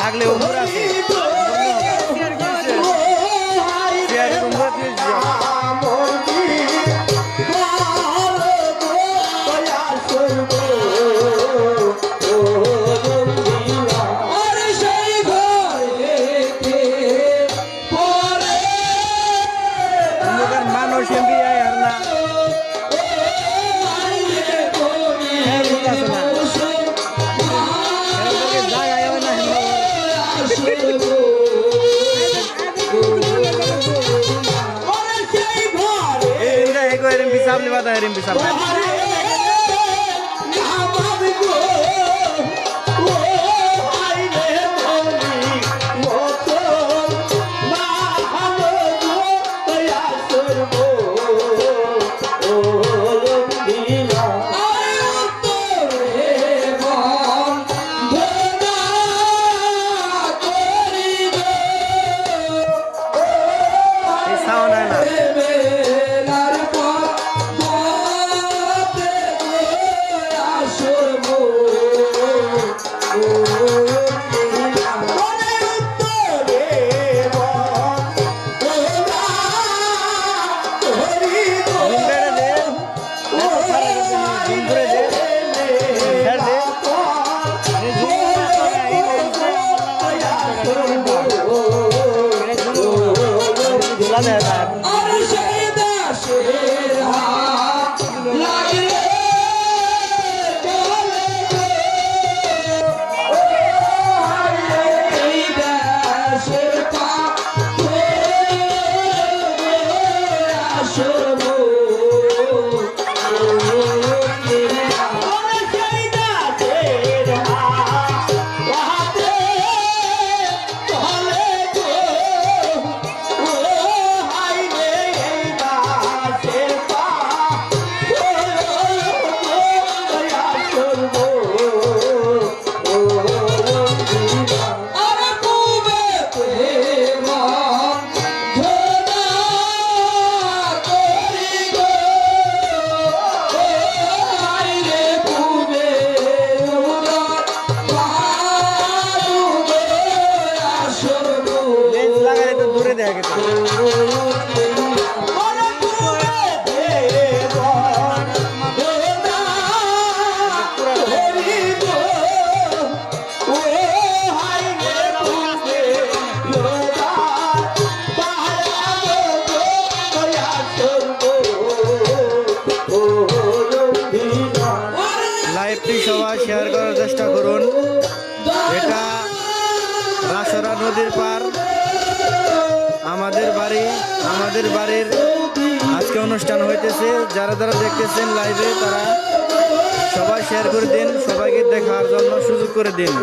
লাগলে উমর আছে মানুষ এমপি আর না Bisa beli bata Erim bisa beli. সবাই শেয়ার করার চেষ্টা করুন। এটা রাসরা নদীর পার আমাদের বাড়ির আজকে অনুষ্ঠান হইতেছে। যারা যারা দেখতেছেন লাইভে তারা সবাই শেয়ার করে দিন, সবাইকে দেখার জন্য সুযোগ করে দিন।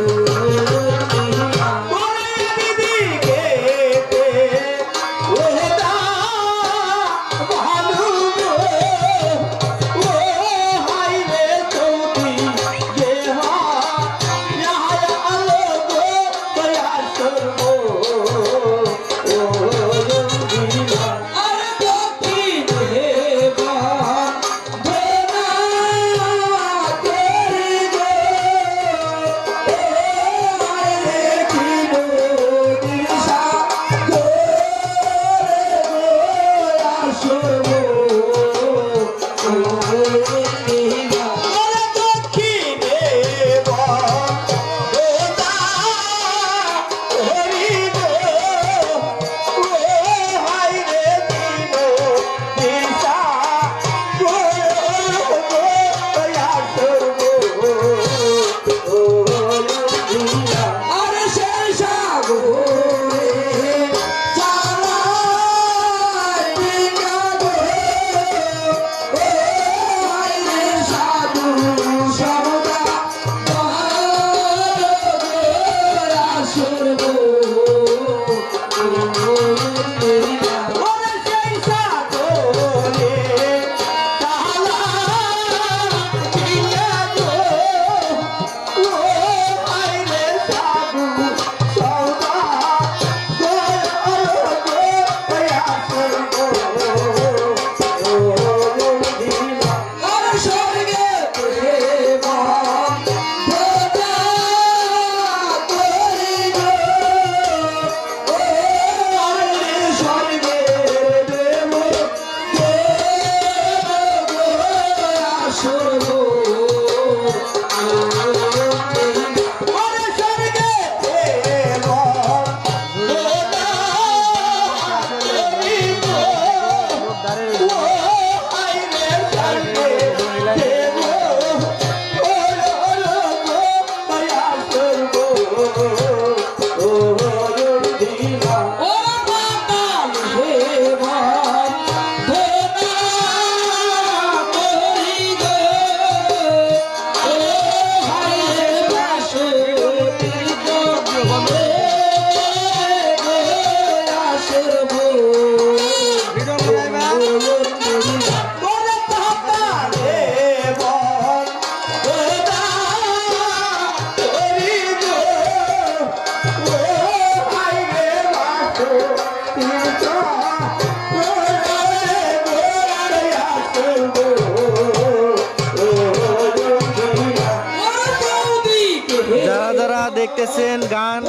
গেয়েছেন গান,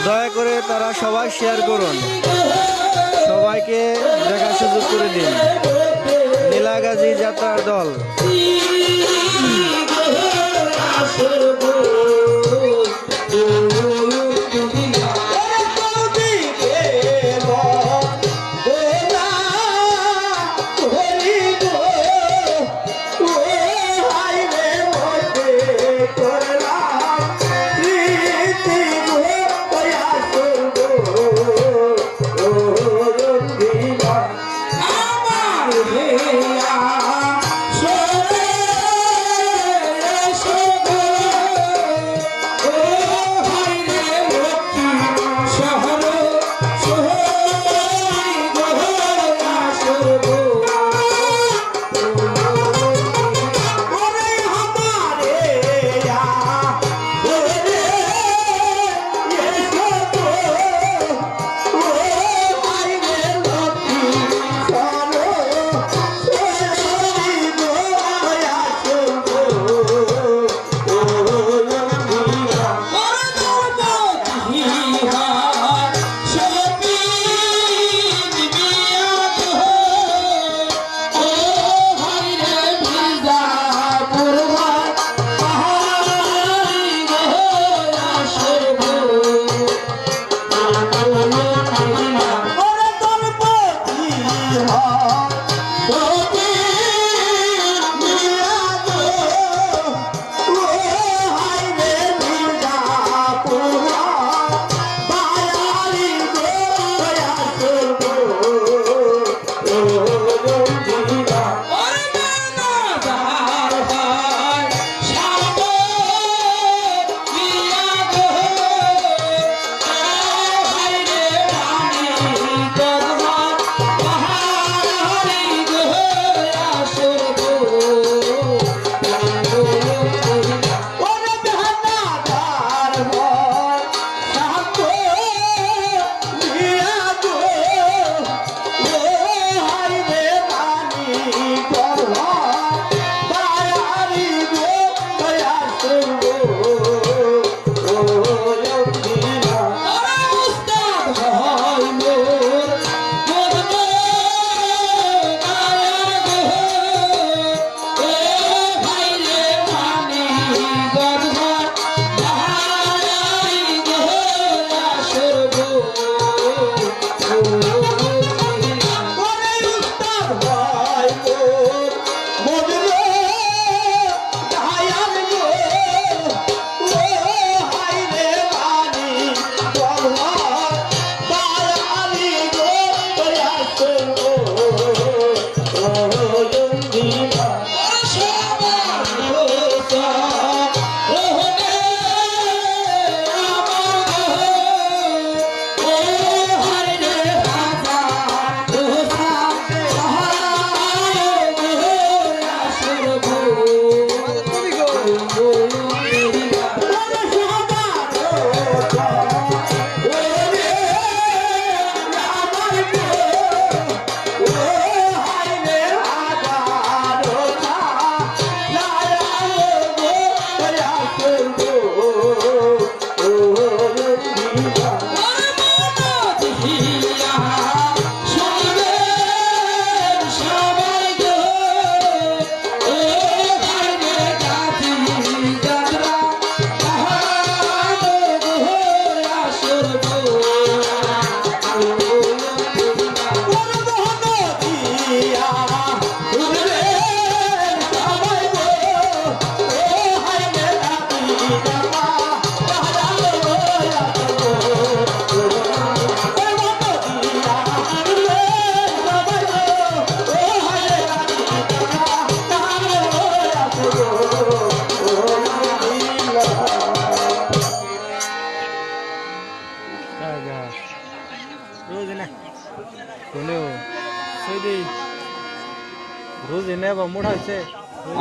দয়া করে তারা সবাই শেয়ার করুন, সবাইকে দেখার সুযোগ করে দিন। নীলাগাজী যাত্রার দল।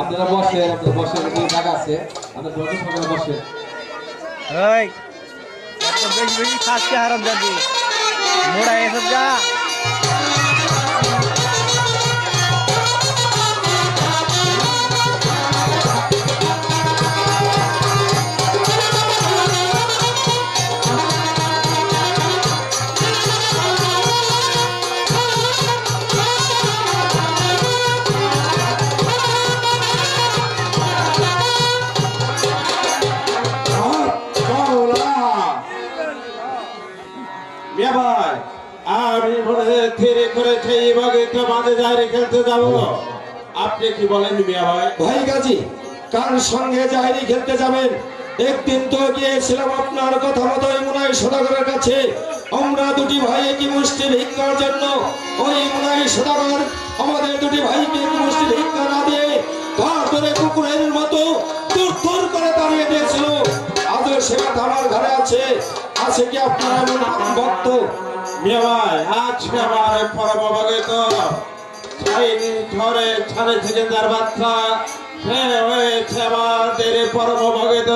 আপনারা বসেন, আপনাদের বসের জায়গা আছে, আপনাদের বসে বেশি বেশি খাচ্ছে হারাম জাতি মোড়া এসব যা মিয়া ভাই আমি মনে স্থির করেছি এভাবে তো মাঝে যাই খেলতে যাব আপনি কি বলেন মিয়া ভাই? ভাই গাজী কার সঙ্গে জাহেরি খেলতে যাবেন? একদিন তো গিয়েছিলাম আপনার কথা মতোই মুনাই সদাগরের কাছে। আমরা দুটি ভাই কি মুষ্টি ভিক্ষার জন্য ওই মুনাই সদাগর আমাদের দুটি ভাইকে কি মুষ্টি ভিক্ষা না দিয়ে ঘর ধরে কুকুরের মতো দূর করে দাঁড়িয়ে দিয়েছিল। আজও সে কথা আমার ঘরে আছে। আছে কি আপনার এমন ভক্ত? মিয়া ভাই আজকে আমার পরম ভগত ছাইনি ঘরে ছাড়ে থেকে যার বাচ্চা সে হয়েছে আমাদের পরম ভগত।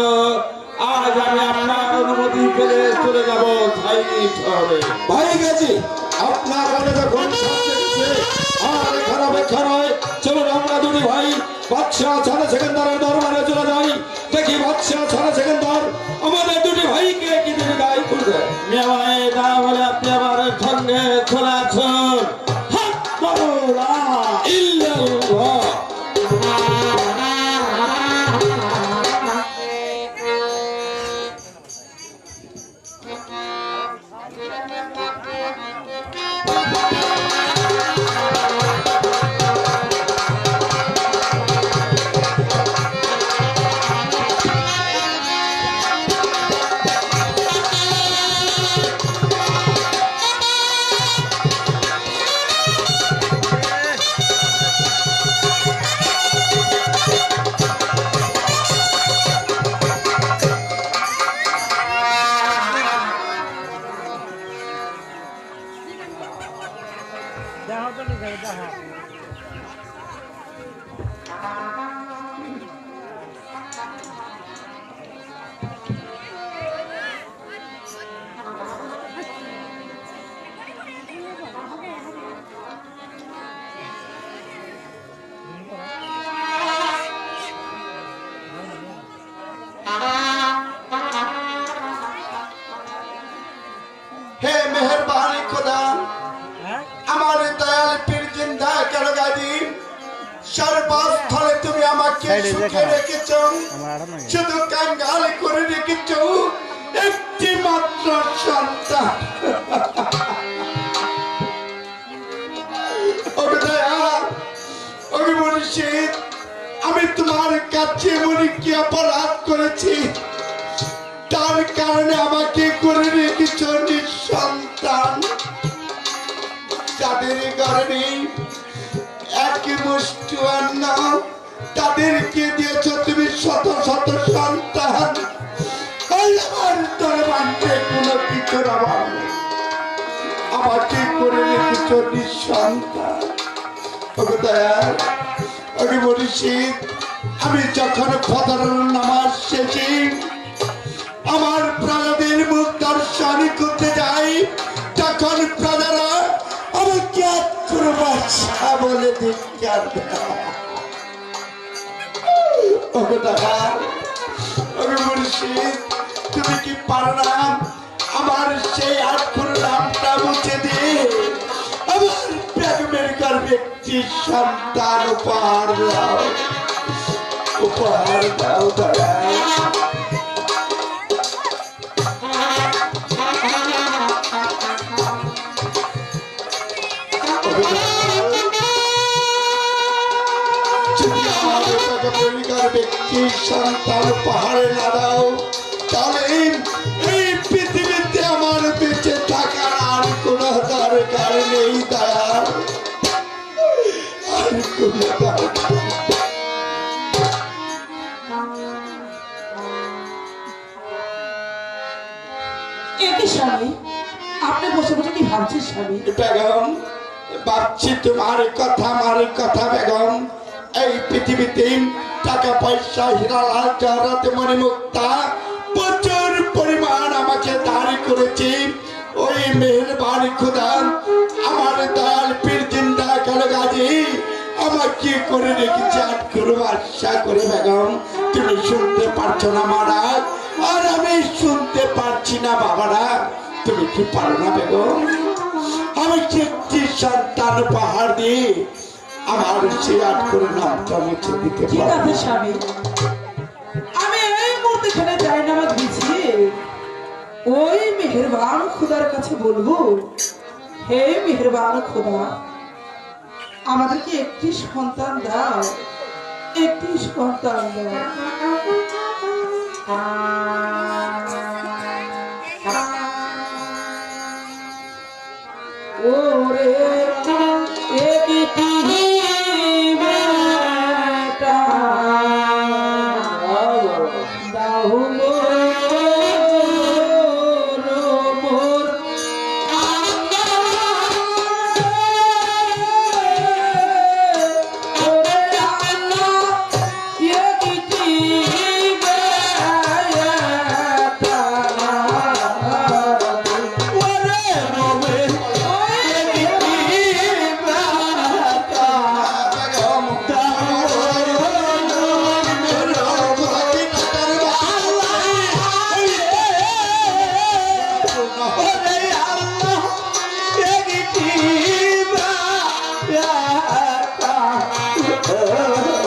আজ আমি আপনার অনুমতি পেলে চলে যাব ছাইনি ঘরে। ভাই গেছি আপনার ঘরে যখন আর এখানে অপেক্ষা নয়, চলুন আমরা দুটি ভাই বাদশাহ ছাড়া সেকেন্দারের দরবারে চলে যাই। দেখি বাদশাহ ছাড়া সেকেন্দার আমাদের দুটি ভাইকে কি তিনি গায়ে করবে। মিয়া ভাই না বলে আপনি আমার সঙ্গে চলে আসুন। হাত মারুন, ইল্লাল্লাহ। হে মেহেরবানি খোদা, আমার দয়াল পীর জিন্দা কেন গাদি সর্বস্থলে তুমি আমাকে সুখে রেখেছ, শুধু কাঙ্গাল করে রেখেছ একটি মাত্র সন্তান। মুর্শিদ, আমি তোমার কাছে মনে কি অপরাধ করেছি তার কারণে আমাকে করে রেখেছ নিঃসন্তান? যাদের ঘরে এক মুষ্টি অন্ন তাদেরকে দিয়েছ তুমি শত শত সন্তান। আমার দরবারে কোনো কিছুর অভাব নেই, আমাকে করে রেখেছ নিঃসন্তান। মুর্শিদ, আমি যখন ফজরের নামাজ শেষে আমার প্রজাদের মুখ দর্শন করতে যাই, তখন প্রজারা আমাকে বাচ্চা বলে ধিক্কার দেয়। মুর্শিদ, তুমি কি পারো না আমার সেই আক্ষর নামটা মুছে দিয়ে আমার বেগমের গর্ভে একটি সন্তান উপহার দাও, উপহার দাও দাদা। ব্যক্তি সন্তান পাহাড়ে না দাও, তাহলে এই পৃথিবীতে আমার বেঁচে থাকার আর কোন দরকার নেই দয়াল, আর কোন দরকার। স্বামী, আপনি বসে বসে কি ভাবছেন স্বামী? বেগম, ভাবছি তোমার কথা, আমার কথা বেগম। এই পৃথিবীতে টাকা পয়সা হীরালাল জহরত মণিমুক্তা প্রচুর পরিমাণ আমাকে দান করেছে। ওই মেহেরবানি খোদা আমার দয়াল পীর জিন্দা কালো গাজী আমাকে করে রেখেছে আট করো আশা করে। বেগম, তুমি শুনতে পারছো না মারা, আর আমি শুনতে পারছি না বাবারা। তুমি কি পারো না বেগম? আমি একটি সন্তান পাহাড় দিয়ে আমার সেই আট করে নামটা মুছে দিতে ঠিক পারবো। আছে স্বামী, আমি এই মুহূর্তে এখানে যাই না আমার দিচ্ছি, ওই মেহেরবান খুদার কাছে বলবো, হে মেহেরবান খুদা, আমাদেরকে একটি সন্তান দাও, একটি সন্তান দাও। ওরে একটি বেটা দাও মোর ওরে আল্লাহ একটি বেটা ওরে রবে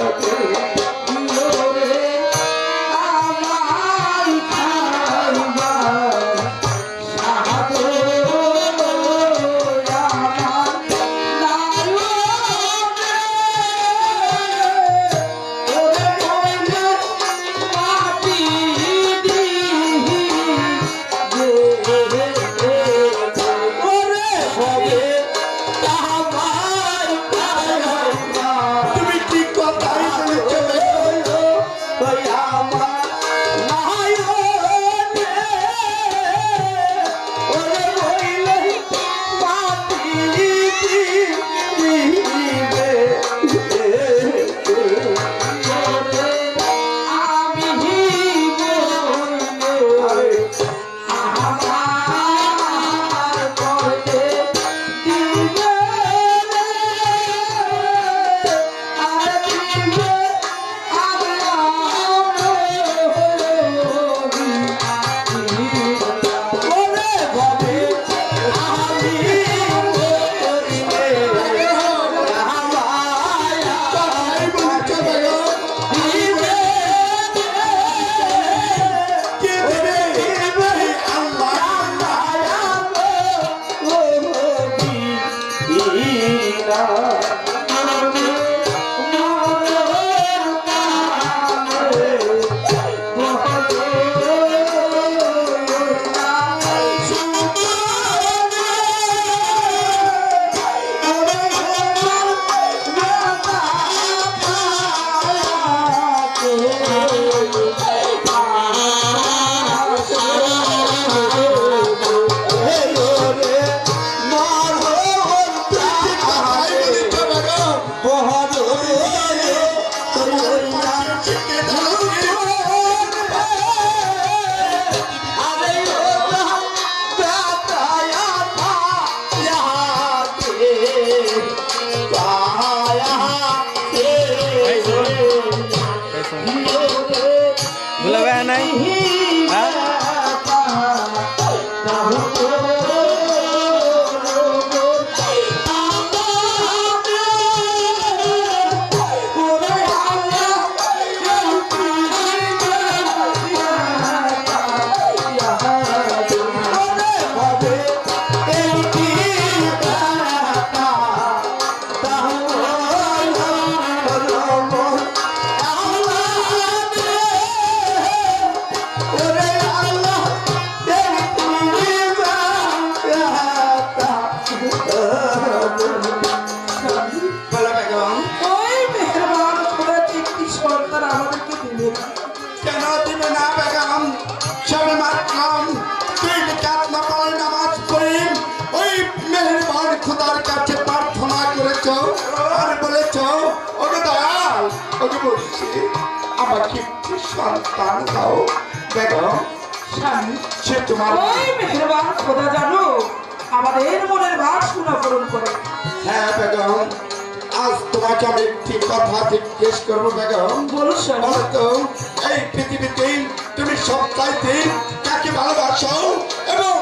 তুমি ঠিক কথাই বলেছো গুলাবে নাই হ্যাঁ? ওই মেহেরবান খুদা একটি সন্তান আমাদেরকে দিলেন। কেন দিবে না বেগম? সবে মাত্রাম 2 রাকাত নফল নামাজ পড়ে ওই মেহেরবান খোদার কাছে প্রার্থনা করেছো আর বলেছো, ওকে দয়াল, ওকে বলছি আমাকে একটি সন্তান দাও বেগম। স্বামী, সে তোমার ওই মেহেরবান খোদা জানো আমাদের মনের বাসনা পূরণ করে। হ্যাঁ বেগম, আজ তোমাকে আমি একটি কথা জিজ্ঞেস করবো বেগম। বলো স্বামী। বলো তো, এই পৃথিবীতে তুমি সবচাইতে কাকে ভালোবাসো এবং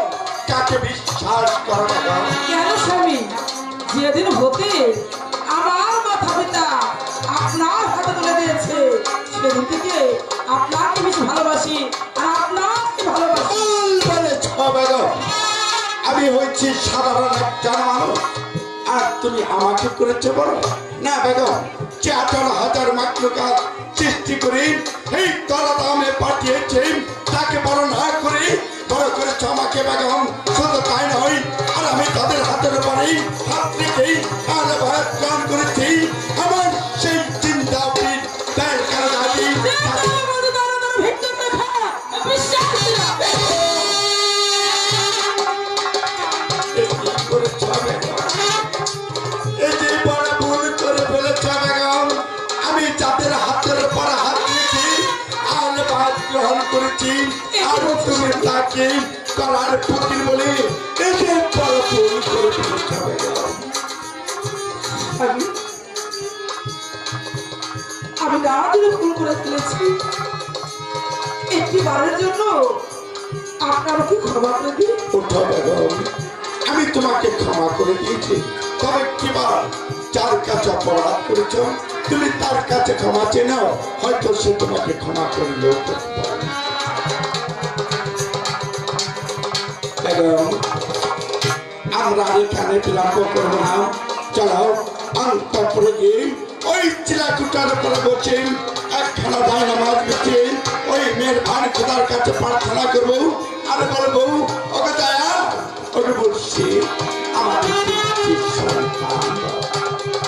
কাকে বিশ্বাস করো বেগম? কেন স্বামী, যেদিন হতে আমার মাথা পিতা আপনার হাতে তুলে দিয়েছে সেদিন থেকে আপনাকে বেশি ভালোবাসি আর আপনাকে ভালোবাসি। বলেছ আমি হয়েছি সাধারণ একজন মানুষ আর তুমি আমাকে করেছো বড়? না বেগম, 14,000 মাকলুকাত সৃষ্টি করে এই তলাদামে পাঠিয়েছে, তাকে বড় না করে বড় করেছো আমাকে বেগম। শুধু তাই নয়, আর আমি তাদের হাতের উপরেই হাত রেখেই আলাবাদ গান করেছি। আমার সেই চিন্তা তার কারণে আমি আমি যাদের হাতের পর হাত রেখে আলাবাদ গ্রহণ করেছি, আর তুমি তাকে কলার ফকির বলে এসে বড় ভুল করে ফেলেছ বেগম। আমি না দিলে ভুল করে ফেলেছি, একটি বারের জন্য আপনারা কি ক্ষমা করে দিন। ওঠো বেগম, আমি তোমাকে ক্ষমা করে দিয়েছি, তবে কিবার যার কাছে অপরাধ করেছ তুমি তার কাছে ক্ষমা চেয়ে নাও, হয়তো সে তোমাকে ক্ষমা করলেও করতে পারে। বেগম, আমরা এখানে বিলম্ব করবো না, চলো অন্তঃপুরে গিয়ে ওই চিলাকুটার উপরে বসে একখানা দায় নামাজ বিছে ওই মেয়ের ভান খোদার কাছে প্রার্থনা করবো আর বলবো ওকে দয়া ওকে বলছি আমাদের সন্তান দাও।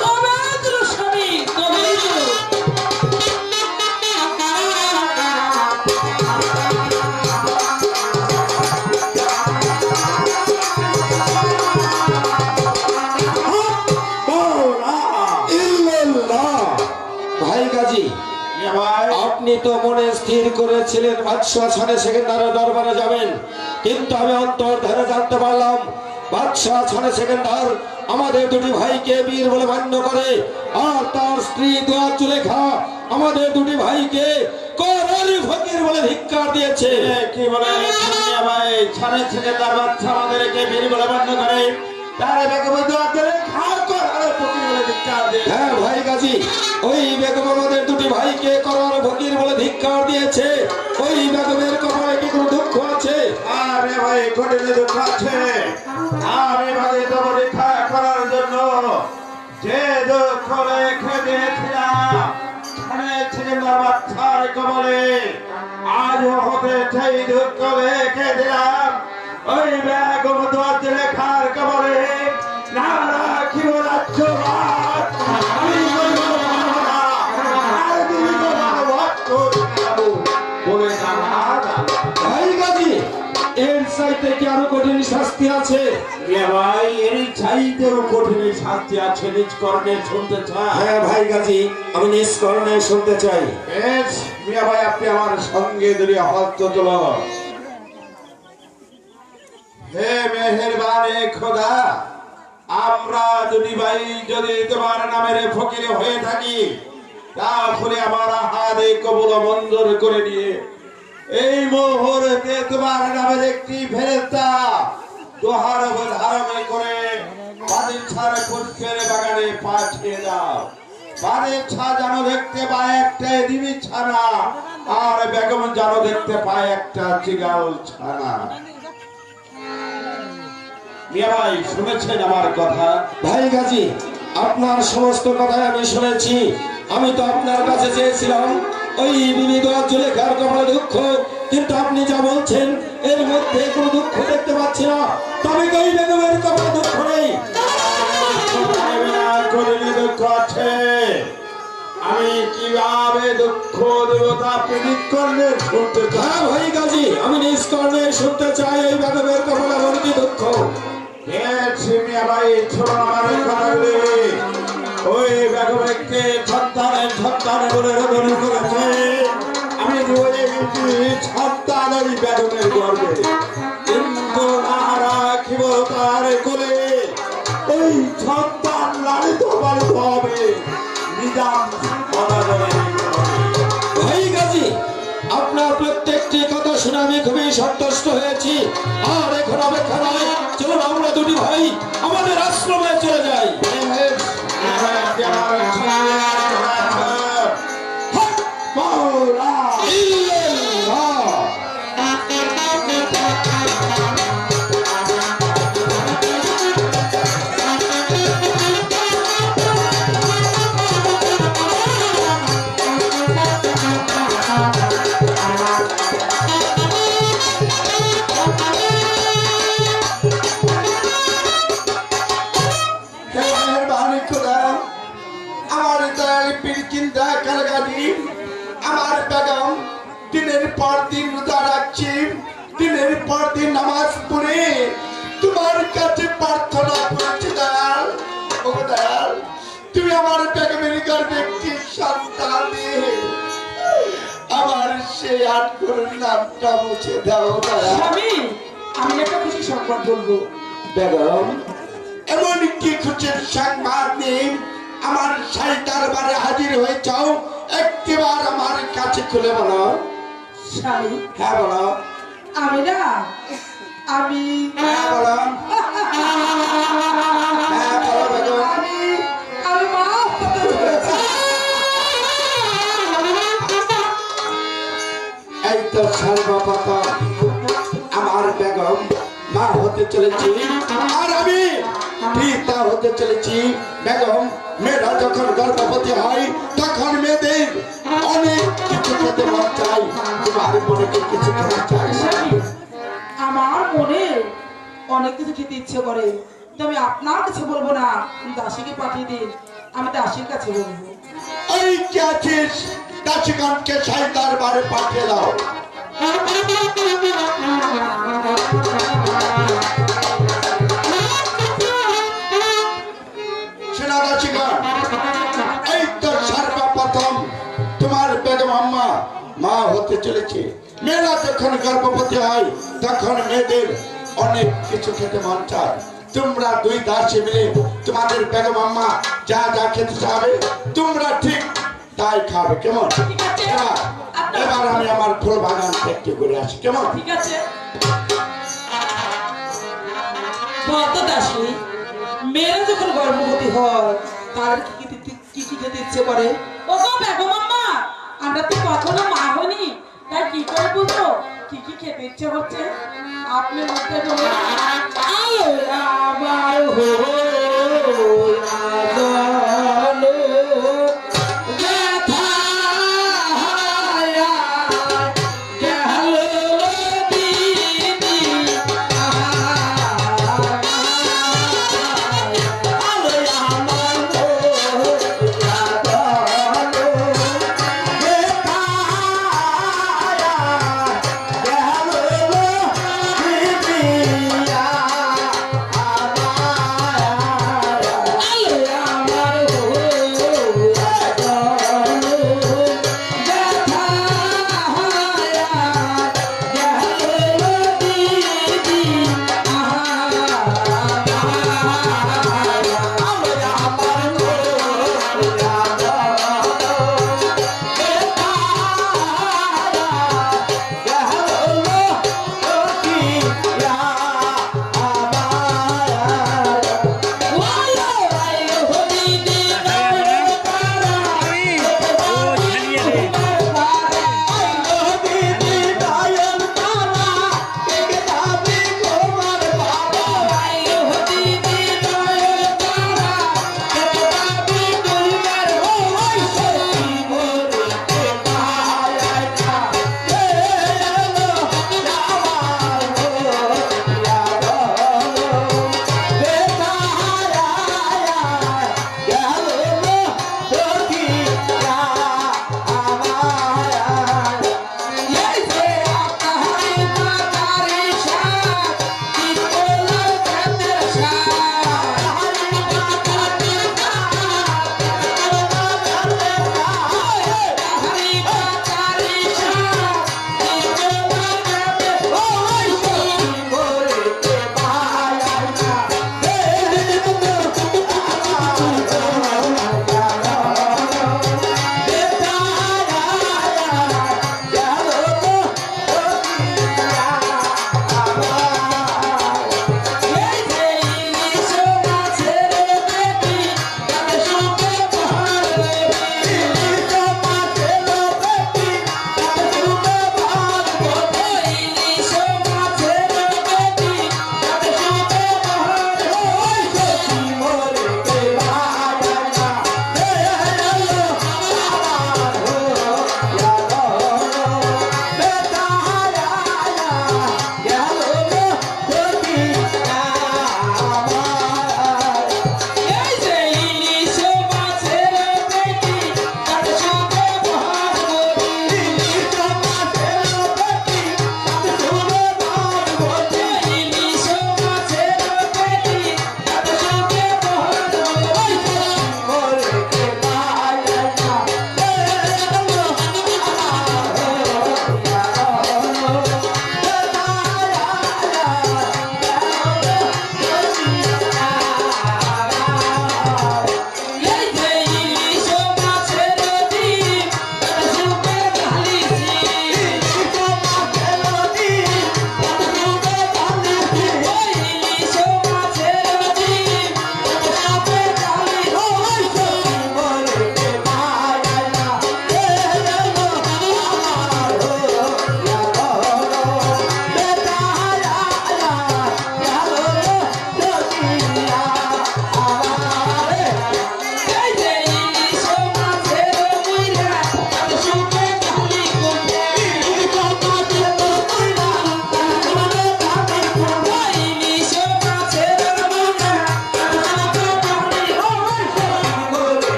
তবে তোর স্বামী, তবে তোর। ভাই গাজী, আপনি তো মনে স্থির করেছিলেন বাদশাহ ছানে সেকেন্দারের দরবারে যাবেন, কিন্তু আমি অন্তর ধারে জানতে পারলাম বাদশাহ ছানে সেকেন্দার আমাদের দুটি ভাইকে বীর বলে মান্য করে, আর তার স্ত্রী দোয়া চুলেখা আমাদের দুটি ভাইকে করার ফকির বলে ধিক্কার দিয়েছে। কি বলে ভাই, ছানে সেকেন্দার বাচ্চা আমাদেরকে বীর বলে মান্য করে, তার বেগম দোয়া করে খাও করার ফকির বলে ধিক্কার দেয়। হ্যাঁ ভাই গাজী, ওই বেগম আমাদের দুটি ভাইকে করার ফকির বলে ধিক্কার দিয়েছে। ওই বেগমের কপালে কি কোনো দুঃখ আছে? আরে ভাই, কঠিন দুঃখ আছে। আমি ভাই তব দেখা করার জন্য যে দুঃখ রেখে দিয়েছিলাম ছানে সেকেন্দার বাচ্চার কবলে, আজও হতে সেই দুঃখ রেখে দিলাম ওই বেগম দোয়া লেখার কবলে। না রাখিব রাজ্যবাদ, আমি করব না, আর তুমি তোমার ভক্ত যাবো বলে জানা। ভাই গাজী, এর চাইতে কি আরো কঠিন শাস্তি আছে? ভাই, এর চাইতেও কঠিন শাস্তি আছে, নিজ কর্ণে শুনতে চাই। হ্যাঁ ভাই গাজী, আমি নিষ্কর্ণে শুনতে চাই। বেশ মিয়া ভাই, আপনি আমার সঙ্গে যদি হস্ত তোলন। হে মেহেরবানে খোদা, আমরা দুটি ভাই যদি তোমার নামের ফকির হয়ে থাকি, তাহলে আমার হাতে কবুল মঞ্জুর করে নিয়ে এই মুহূর্তে তোমার নামের একটি ফেরেশতা দোহার ধারণে করে বাদিছার পুষ্পের বাগানে পাঠিয়ে দাও। বাদিছা যেন দেখতে পায় একটা দিবি ছানা, আর বেগম যেন দেখতে পায় একটা চিগাল ছানা। মিয়া ভাই, শুনেছেন আমার কথা? ভাই গাজী, আপনার সমস্ত কথাই আমি শুনেছি। আমি তো আপনার কাছে চেয়েছিলাম ওই বিবি দোয়া জুলেখার কপালে দুঃখ, কিন্তু আপনি যা বলছেন এর মধ্যে কোনো দুঃখ দেখতে পাচ্ছি না। তবে ওই বেগমের কপালে দুঃখ নেই। দুঃখ আছে, আমি কিভাবে দুঃখ দেব তা আপনি করলে শুনতে চাই। হ্যাঁ ভাই গাজী, আমি নিষ্কর্ণে শুনতে চাই এই বেগমের কপালে আমার কি দুঃখ। মিয়া ভাই, ছোট আমার কথাগুলি ওই বেগমকে সন্তান বলে রোদন করেছে। আমি সন্তান ওই বেগমের গর্বে, কিন্তু না রাখিব তার কোলে। ওই সন্তান লালিত পালিত হবে নিজাম ভাই গাজী, আপনার প্রত্যেকটি কথা শুনে আমি খুবই সন্তুষ্ট হয়েছি। আর এখন অপেক্ষা নয়, চলুন আমরা দুটি ভাই আমাদের আশ্রমে চলে যাই। ইল্লাল্লাহ। গর্ভে একটি সন্তান নিয়ে আমার সেই আটগুলোর নামটা মুছে দাও দয়া। স্বামী, আমি একটা খুশি সংবাদ বলবো। বেগম এমন কি খুশির সংবাদ নেই আমার সাই দরবারে হাজির হয়েছাও, একটিবার আমার কাছে খুলে বলো। স্বামী, হ্যাঁ বলো, আমি না আমি হ্যাঁ বলো, হ্যাঁ বলো বেগম। আমি আমি মা হতে চলেছি। এই তো সর্বপ্রথম আমার বেগম মা হতে চলেছি, আর আমি পিতা হতে চলেছি। বেগম, মেয়েরা যখন গর্ভবতী হয় তখন মেয়েদের অনেক কিছু খেতে মন চাই। তোমার মনে কি কিছু খেতে চাই? স্বামী, আমার মনে অনেক কিছু খেতে ইচ্ছে করে, তবে আপনার কাছে বলবো না, দাসীকে পাঠিয়ে দিন, আমি দাসীর কাছে বলবো। এই যে আছিস দাসীগণকে সাই দরবারে পাঠিয়ে দাও। সেনা দাসীগণ, এই তো সর্বপ্রথম তোমার বেগম আম্মা মা হতে চলেছে। মেয়েরা যখন গর্ভবতী হয় তখন মেয়েদের অনেক কিছু খেতে মন চায়। তোমরা দুই দাসী মিলে তোমাদের বেগম আম্মা যা যা খেতে চাবে তোমরা ঠিক তাই খাবে, কেমন? এবার আমি আমার ফুল বাগান দেখতে করে আসি, কেমন? ঠিক আছে। বলতো দাসী, মেয়েরা যখন গর্ভবতী হয় তার কি কি খেতে ইচ্ছে করে? ও গো বেগম আম্মা, আমরা তো কখনো মা হইনি, তাই কি করে বুঝবো কি কি খেতে ইচ্ছে হচ্ছে? আপনি মধ্যে বলুন। আলো আমার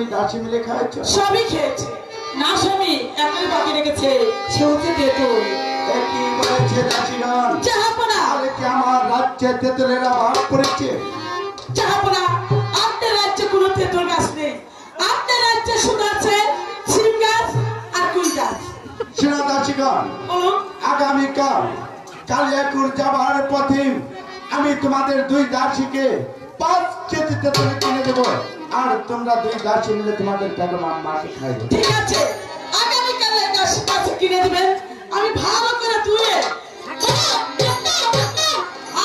দুই দাসী মিলে খাইছ? সবই খেয়েছে। না স্বামী, একটাই বাকি রেখেছে, সে হচ্ছে তেঁতুল। কি বলেছে দাসীগণ? জাহাপনা, তাহলে কি আমার রাজ্যে তেঁতুলের অভাব পড়েছে? জাহাপনা, আপনার রাজ্যে কোনো তেঁতুল গাছ নেই। আপনার রাজ্যে শুধু আছে শিম গাছ আর কুল গাছ। শোনো দাসীগণ, বলুন। আগামীকাল কালিয়াকুর যাবার পথে আমি তোমাদের দুই দাসীকে 5 কেজি তেঁতুল কিনে দেবো, আর তোমরা দুই দাসী মিলে তোমাদের বেগম আম্মাকে খাইবে। ঠিক আছে, আগামীকাল গাছ কিনে দিবেন, আমি ভালো করে ধুয়ে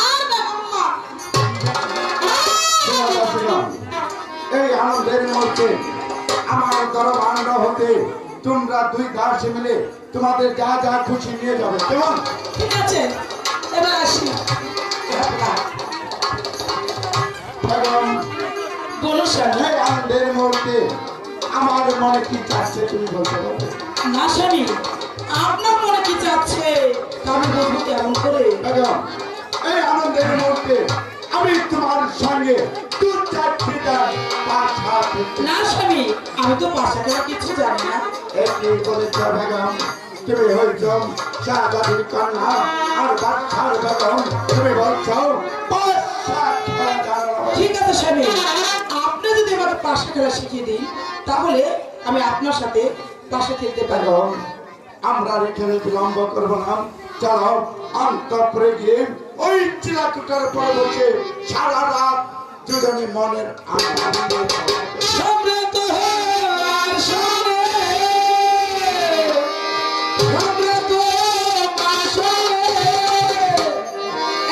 আর বাবা শোনো দাসীগণ, এই আনন্দের মধ্যে আমার দরবার হতে তোমরা দুই দাসী মিলে তোমাদের যা যা খুশি নিয়ে যাবে, কেমন? ঠিক আছে, এবার আসি। বেগম, বলুন স্বামী। এই আনন্দের মধ্যে আমার মনে কি চাচ্ছে তুমি বলতে পারবে? না স্বামী, আপনার মনে কি চাচ্ছে তা আমি বলবো কেমন করে? বেগম, এই আনন্দের মধ্যে আমি তোমার সঙ্গে 2-4টা পাশা করতে না স্বামী, আমি তো বাসা করা কিছু জানি না। একটি বলেছ বেগম, তুমি হইছ শাহজাদির কন্যা, আর বাদশার বেগম তুমি বলছ পাশা খেলা জানো না। ঠিক আছে স্বামী, আপনি যদি আমাকে পাশা খেলা শিখিয়ে দিন, তাহলে আমি আপনার সাথে পাশা খেলতে পারবো। বেগম, আমরা এখানে বিলম্ব করব না, চলো অন্তঃপুরে গিয়ে ওই চিলাকুটার উপর বসে সারা রাত দুজনে মনের আনন্দে সম্রাট হওয়ার সামনে, সম্রাট পাশে,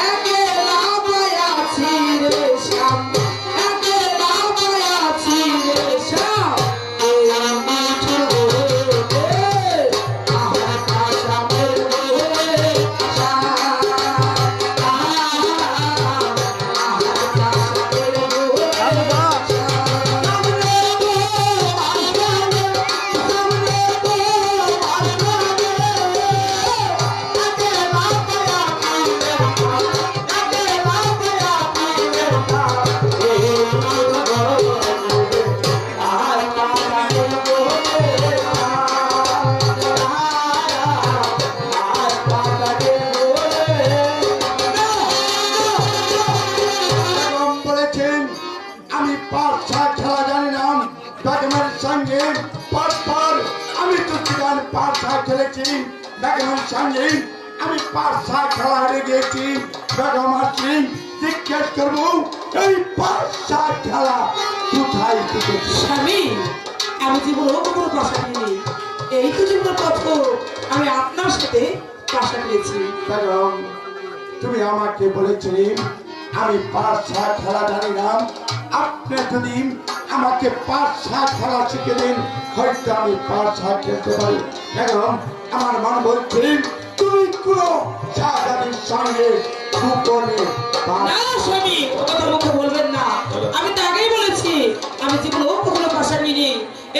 একলা পায়াছি রে শ্যাম, একলা পায়াছি রে শ্যাম, এই মিঠু রে, আমার পাশা মেরে বেগম বলেছেন আমি পাশা খেলা জানি না, বেগমের সঙ্গে পরপর আমি দুটি পাশা খেলেছি, বেগমের সঙ্গে আমি পাশা খেলা হেরে গিয়েছি। বেগম আসছি, জিজ্ঞেস করবো এই পাশা খেলা কোথায় শিখেছি? স্বামী, আমি জীবনেও কখনো পাশা খেলিনি, এই তো জীবনের প্রথম আমি আপনার সাথে পাশা খেলেছি। বেগম, তুমি আমাকে বলেছিলে আমি পাশা খেলা জানি না, আপনি যদি আমাকে পাশা খেলা শিখে দিন হয়তো আমি পাশা খেলতে পারি। বেগম, আমার মন বলছে তুমি কোনো শাহজাদির সঙ্গে গোপনে না স্বামী, ও কথা মুখে বলবেন না, আমি তো আগেই বলেছি আমি জীবনেও কখনো পাশা খেলিনি,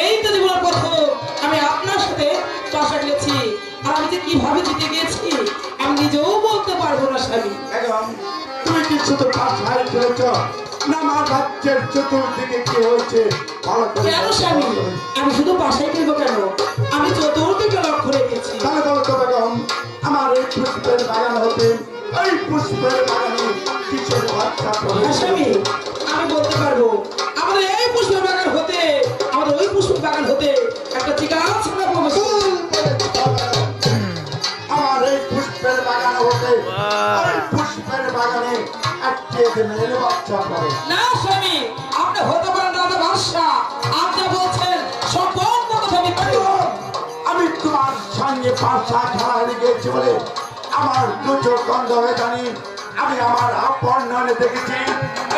এই তো জীবনের প্রথম আমি আপনার সাথে পাশা খেলেছি, আর আমি যে কিভাবে জিতে গেছি আমি নিজেও বলতে পারবো না স্বামী। বেগম, তুমি কি শুধু পাশাই খেলেছ না আমার রাজ্যের চতুর্দিকে কি হয়েছে ভালো করে কেন স্বামী, আমি শুধু পাশাই খেলবো কেন, আমি চতুর্দিকে লক্ষ্য রেখেছি। তাহলে বলতো বেগম, আমার এই পুষ্পের বাগান হতে এই পুষ্পের বাগানে কিসের বাচ্চা হ্যাঁ স্বামী, আমি বলতে পারবো আমাদের এই পুষ্প বাগান হতে, আমাদের ওই পুষ্প বাগান হতে একটা চিকাছানা প্রবেশ আমার এই পুষ্পের বাগান হতে ওই পুষ্পের বাগানে একটি মেয়ের বাচ্চা পড়ে। না স্বামী, আপনি হতে পারেন রাজা বাদশা, আপনি বলছেন সম্পূর্ণ কথা মিথ্যা। আমি তোমার সঙ্গে পাশা খেলা হেরে গিয়েছি বলে আমার দুটো গন্ধ হয়ে জানি, আমি আমার আপন নয়নে দেখেছি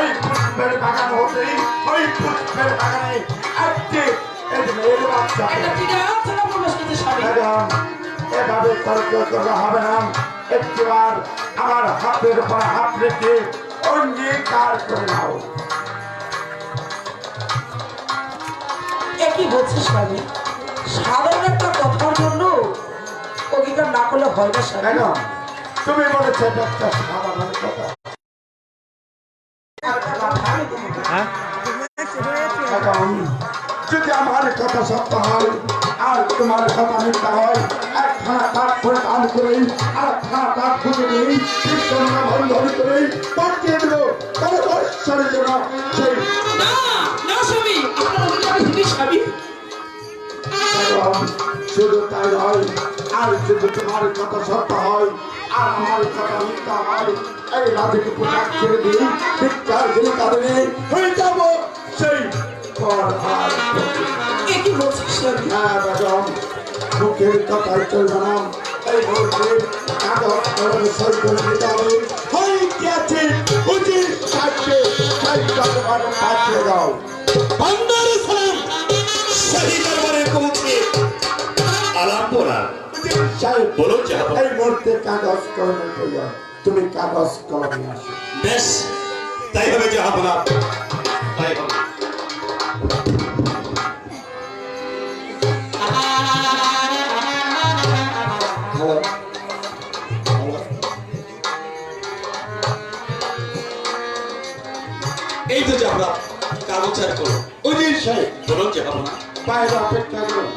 এই পুষ্পের বাগান হতে ওই পুষ্পের বাগানে একটি মেয়ের বাচ্চা। একটা চিকাছানা প্রবেশ করতে স্বামী। ম্যাডাম, এভাবে তর্ক করা হবে না, একটিবার আমার হাতের উপর হাত রেখে অঙ্গীকার করে নাও। একই বলছে স্বামী, সাধারণ একটা কথার জন্য অঙ্গীকার না করলে হয় না স্বামী। ম্যাডাম, তুমি বলেছো এটা একটা সাধারণ কথা। হ্যাঁ ম্যাডাম, যদি আমার কথা সত্য হয় আর তোমার কথা মিথ্যা হয়, একখানা কাঠ করে দান করেই আর একখানা কাঠ খুঁজে দিই কৃষ্ণরা বন্ধন করেই পাঠিয়ে দেবো তাহলে বৎসরের জন্য সেই না না স্বামী, আপনার অধিকারী স্বামী। শুধু তাই নয়, আর যদি তোমার কথা সত্য হয় আর আমার কথা মিথ্যা হয়, এই রাধিকে পোশাক ছেড়ে দিই ভিক্ষার দিন তাদের হয়ে যাব সেই পরহার। এ কি বলছিস স্বামী? হ্যাঁ বেগম, মুখের কথাই চলবে না, এই মুহূর্তে কাগজ কলমে সই করে দিতে হবে। হয়ে গেছে উচিত সাহায্যে সেই দরবার পাঠিয়ে দাও। বন্দর সালাম শাহী দরবারে পৌঁছে আলাপ করা সাহেব বলো যাবো। এই মুহূর্তে কাগজ কলমের প্রয়োজন, তুমি কাগজ কলমে আসো। বেশ, তাই হবে যাবো না, তাই হবে। হ্যালো এই তো যাবো, কাগজ আর করো উজির সাহেব, বলো যাবো না। বাইরে অপেক্ষা করুন,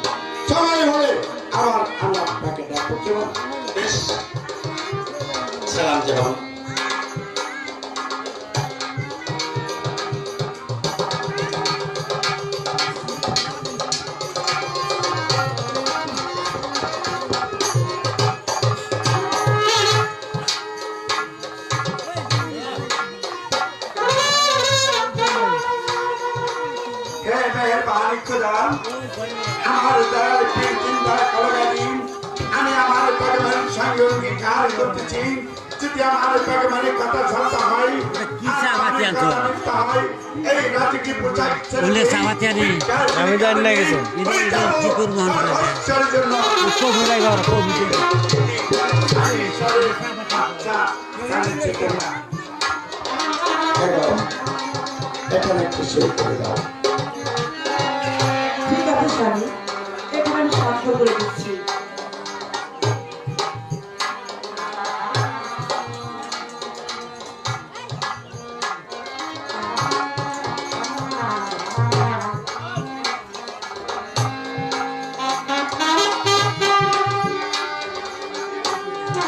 সময় হলে আবার আমি আপনাকে ডাকবো কেমন? বেশ, সালাম যাবো। হে মেহেরবানি খোদা, আমার দয়াল পীর জিন্দার কলগাদিন, আমি আমার ভগবান সঙ্গে অঙ্গীকার করতেছি, যদি আমার ভগবানের কথা সত্য হয় আর আমার কথা মিথ্যা হয়, এই রাজকীয় পোশাক ছেড়ে বলে দিই, সামাতিয়ানি। আমি জানি না কিছু। হয়ে যাব কি করবো আমরা? বৎসরের জন্য কবিরাই ঘর কবি আমি ঈশ্বরের বাচ্চা জানিতে করি না। বেগম, এখানে একটু সই করে দাও। ঠিক আছে স্বামী, এখন আমি স্বাক্ষর করে দিচ্ছি।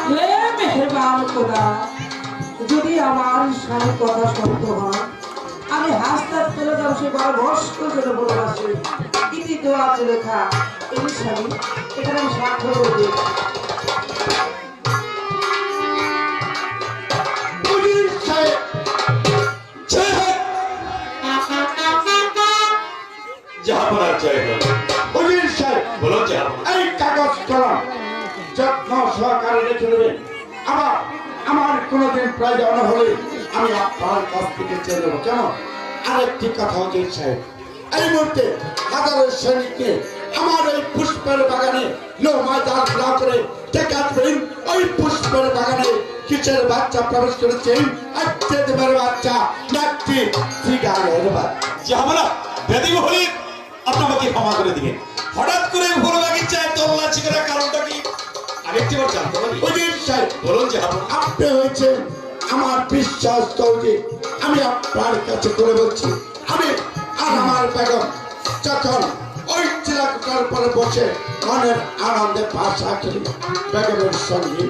হে মেহেরবান খোদা, যদি আমার স্বামীর কথা সত্য হয়, আমি হাসতে চলে যাবো সে 12 বর্ষ জন্য বনবাসী। ইতি দোয়া আছে লেখা। এই স্বামী, এখানে আমি স্বাক্ষর করে দিই। উজির সাহেব, জয় হোক, যাবো না, জয় হোক। উজির সাহেব, বলো যাবো। এই কাগজ কলম যত্ন সহকারে রেখে দেবেন। আমার কোনোদিন প্রয়োজন হলে আমি আপনার কাছ থেকে চেয়ে নেবো, কেমন? আরেকটি কথা উজির সাহেব, এই মুহূর্তে হাজারো সৈনিককে আমার এই পুষ্পের বাগানে ময়দান খোলা করে ডেকে আসবেন। ওই পুষ্পের বাগানে কিসের বাচ্চা প্রবেশ করেছেন? একটি দেবের বাচ্চা, একটি সিগারের বাচ্চা। যাবো না, বেদি মহলি আপনাকে ক্ষমা করে দিবেন। হঠাৎ করে ভোর বাগিচায় তল্লাশি করার কারণটা কি আমি একটিবার জানতে পারি? উজির সাহেব, বলুন যাবো। আপনি হয়েছেন আমার বিশ্বাস তৌজি, আমি আপনার কাছে করে বলছি, আমি আর আমার বেগম যখন ওই চিলাকার পরে বসে মনের আনন্দে পাশা খেলি, বেগমের সঙ্গে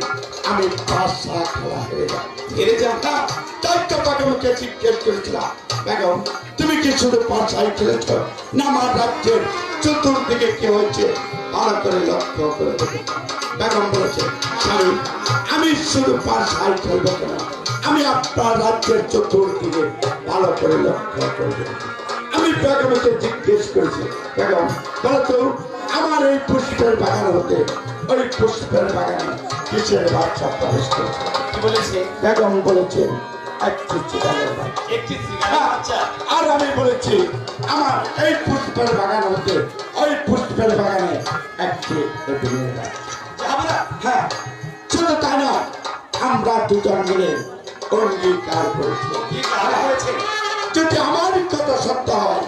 আমি পাশা খেলা হয়ে যাই। ফিরে যান না, তাই তো বেগমকে জিজ্ঞেস করেছিলাম, বেগম তুমি কি শুধু পাশাই খেলেছ না আমার রাজ্যের চতুর্দিকে কি হচ্ছে ভালো করে লক্ষ্য করে দেবে? বেগম বলেছে, স্বামী আমি শুধু পাশাই খেলবো কেন, আমি আপনার রাজ্যের চতুর্দিকে ভালো করে লক্ষ্য করে দেবো। আমি বেগমকে জিজ্ঞেস করেছি, বেগম বলতো আমার এই পুষ্পের বাগান হতে ওই পুষ্পের বাগানে কিসের বাচ্চা প্রবেশ করেছে? কি বলেছে? বেগম বলেছেন একটি চিকারের বাচ্চা। একটি সিগারেট বাচ্চা। আর আমি বলেছি আমার এই পুষ্পের বাগান হতে ওই পুষ্পের বাগানে একটি এবিলের বাচ্চা। যাবো না। হ্যাঁ, শুধু তাই নয়, আমরা দুজন মিলে অঙ্গীকার করেছি, কি কারণ হয়েছে? যদি আমার কথা সত্য হয়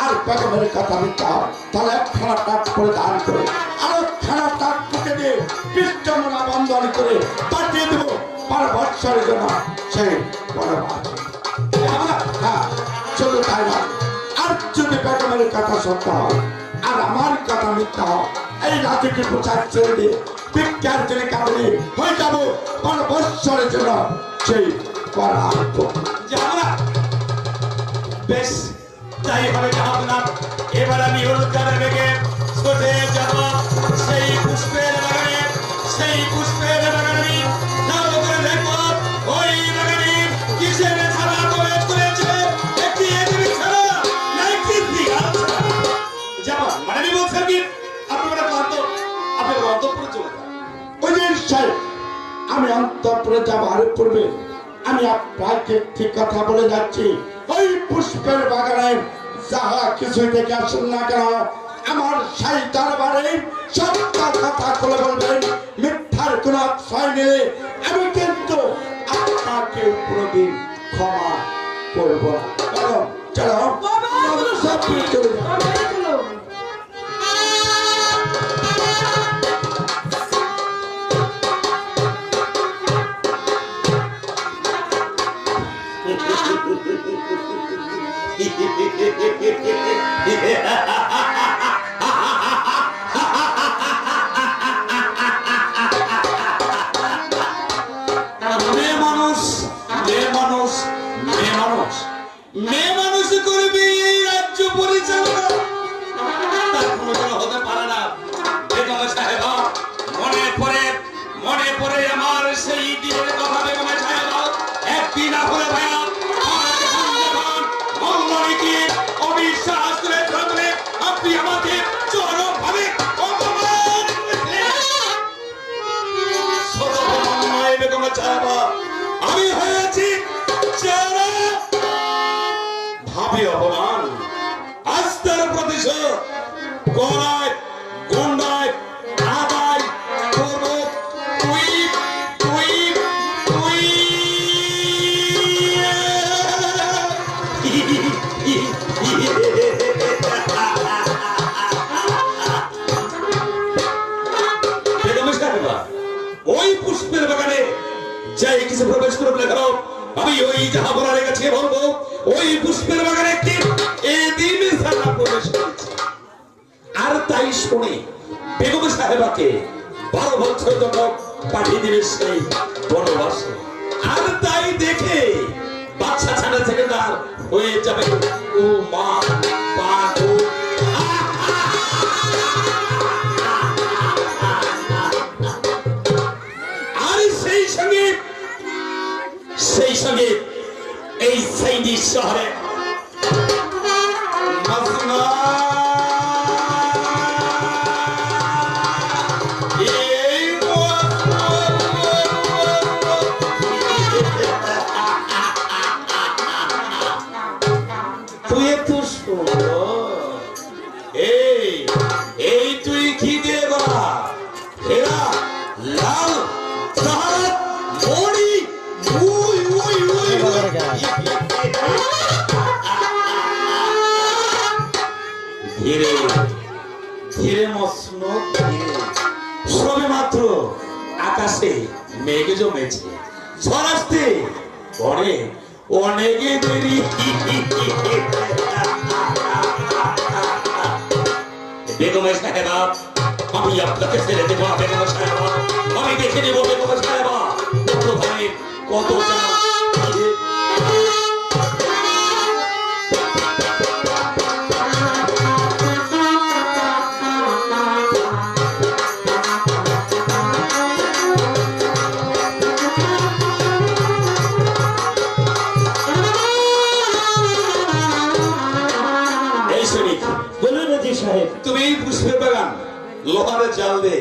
আর বেগমের কথা মিথ্যা হয়, তাহলে একখানা টাক করে দান করে আর একখানা টাক ফুটে দিয়ে পৃষ্ঠমনা বন্ধন করে পাঠিয়ে দেবো 12 বৎসরের জন্য সেই বনবাস। হ্যাঁ, শুধু তাই নয়, আর যদি বেগমের কথা সত্য হয় মিথ্যা এই রাজনীতি প্রচার ছেড়ে দিয়ে বিজ্ঞান জন্য কারণে হয়ে যাব 5 বৎসরের জন্য সেই পরার্থ। যাবো না। বেশ, তাই হবে যাবো না। এবার আমি হলুদারে বেগে ছুটে যাব সেই পুষ্পের বাগানে, সেই পুষ্পের বাগানে যাবো করে দেখবো ওই বাগানে কিসের ছাড়া প্রবেশ করেছে, একটি এদের ছাড়া না একটি দিঘার ছাড়া। যাবো মানে আমি বলছেন কি আপনারা অন্তঃপুরে চলে যান। উজির সাহেব, আমি অন্তঃপুরে যাবার পূর্বে আমি আপনাকে ঠিক কথা বলে যাচ্ছি, ওই পুষ্পের বাগানে যাহা কিছু দেখে আসুন না কেন আমার সাই দরবারে সত্য কথা খুলে বলবেন, মিথ্যার কোন আশ্রয় নিলে আমি কিন্তু আপনাকে কোনোদিন ক্ষমা করব না। চলো চলো সব চলে যাও। মেয়ে মানুষ করবি এই রাজ্য পরিচালনা, তার কোনোদিন হতে পারে না। বেগম সাহেব, মনে পড়ে আমার সেই দিনের কথা। বেগম সাহেব, একদিন আপনি ভাইয়া অবিশ্বাস করে ধরলে আপনি আমাকে চরমভাবে অপমান করেছিলেন। বেগম সাহেব, আমি হয়েছি ভাবি অপমান, আস্থার প্রতিশোধ গলায় গন্ডায় আদায় করব। ওই পুষ্পের বাগানে যাই কিছু প্রবেশ করব লেখানো, আমি ওই জাহাবরার কাছে বলবো ওই পুষ্পের বাগানে একটি এদিন সারা প্রবেশ করেছে। আর তাই শুনে বেগম সাহেবাকে 12 বছর জন্য পাঠিয়ে দিবে সেই বনবাসে। আর তাই দেখে বাচ্চা ছানা থেকে তার হয়ে যাবে ও মা পাগল। আর সেই সঙ্গে এই সাইনি শহরে তুই একটু এই তুই কি দিয়ে গলা এরা লাল মরি ধীরে ধীরে মস্ন সবে মাত্র আকাশে মেঘ জমেছে, ঝড় আসতে পরে অনেকে দেরি। বেগম সাহেবা, আমি আপনাকে ছেড়ে দেবো। বেগম সাহেবা, আমি দেখে নেবো। বেগম সাহেবা, কত ভাই কত তুমি পুষ্পের বাগান লোহার জাল দিয়ে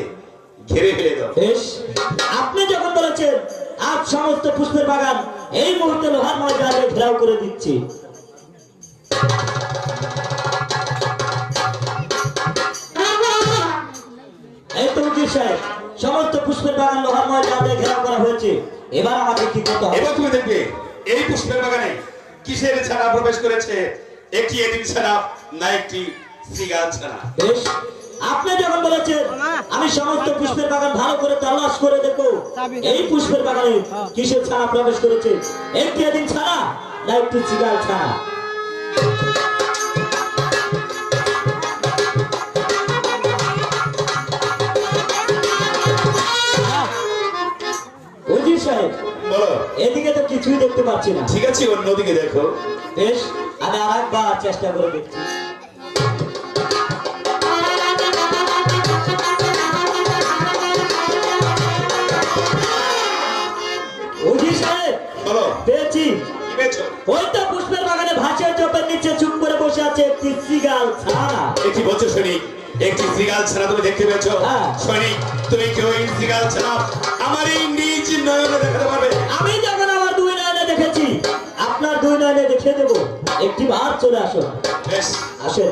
ঘিরে ফেলে দাও। আপনি যখন বলেছেন আজ সমস্ত পুষ্পের বাগান এই মুহূর্তে লোহার জালে ঘেরাও করে দিচ্ছি। এই তো সাহেব, সমস্ত পুষ্পের বাগান লোহার জালে ঘেরাও করা হয়েছে। এবার আমাকে কি করতে হবে? এবার তুমি দেখবে এই পুষ্পের বাগানে কিসের ছাড়া প্রবেশ করেছে, একটি এদিন ছাড়া না একটি সিগাল ছাড়া। আপনি যখন বলেছেন আমি সমস্ত পুষ্পের বাগান ভালো করে তালাশ করে দেখো এই পুষ্পের বাগানে কিসের ছাড়া প্রবেশ করেছে, একটি এদিন ছাড়া না একটি সিগাল ছাড়া। পারছি না। ঠিক আছে, অন্যদিকে দেখো। বেশ, আমি আর একবার চেষ্টা করে দেখছি। উজির সাহেব, বলো, পেয়েছি। কি পেয়েছো? ওই তো পুষ্পের বাগানে ভাসিয়ে চোপের নিচে চুপ করে বসে আছে একটি সিগাল ছানা। একটি বলছো সৈনিক, একটি সিগাল ছাড়া তুমি দেখতে পেয়েছো? হ্যাঁ। সৈনিক, তুমি কি ওই সিগাল ছাড়া আমার এই নিজ নয়নে দেখাতে পারবে? আমি যখন আমার দুই নয়নে দেখেছি, আপনার দুই নয়নে দেখিয়ে দেবো। একটি বার চলে আসুন, বেশ, আসেন।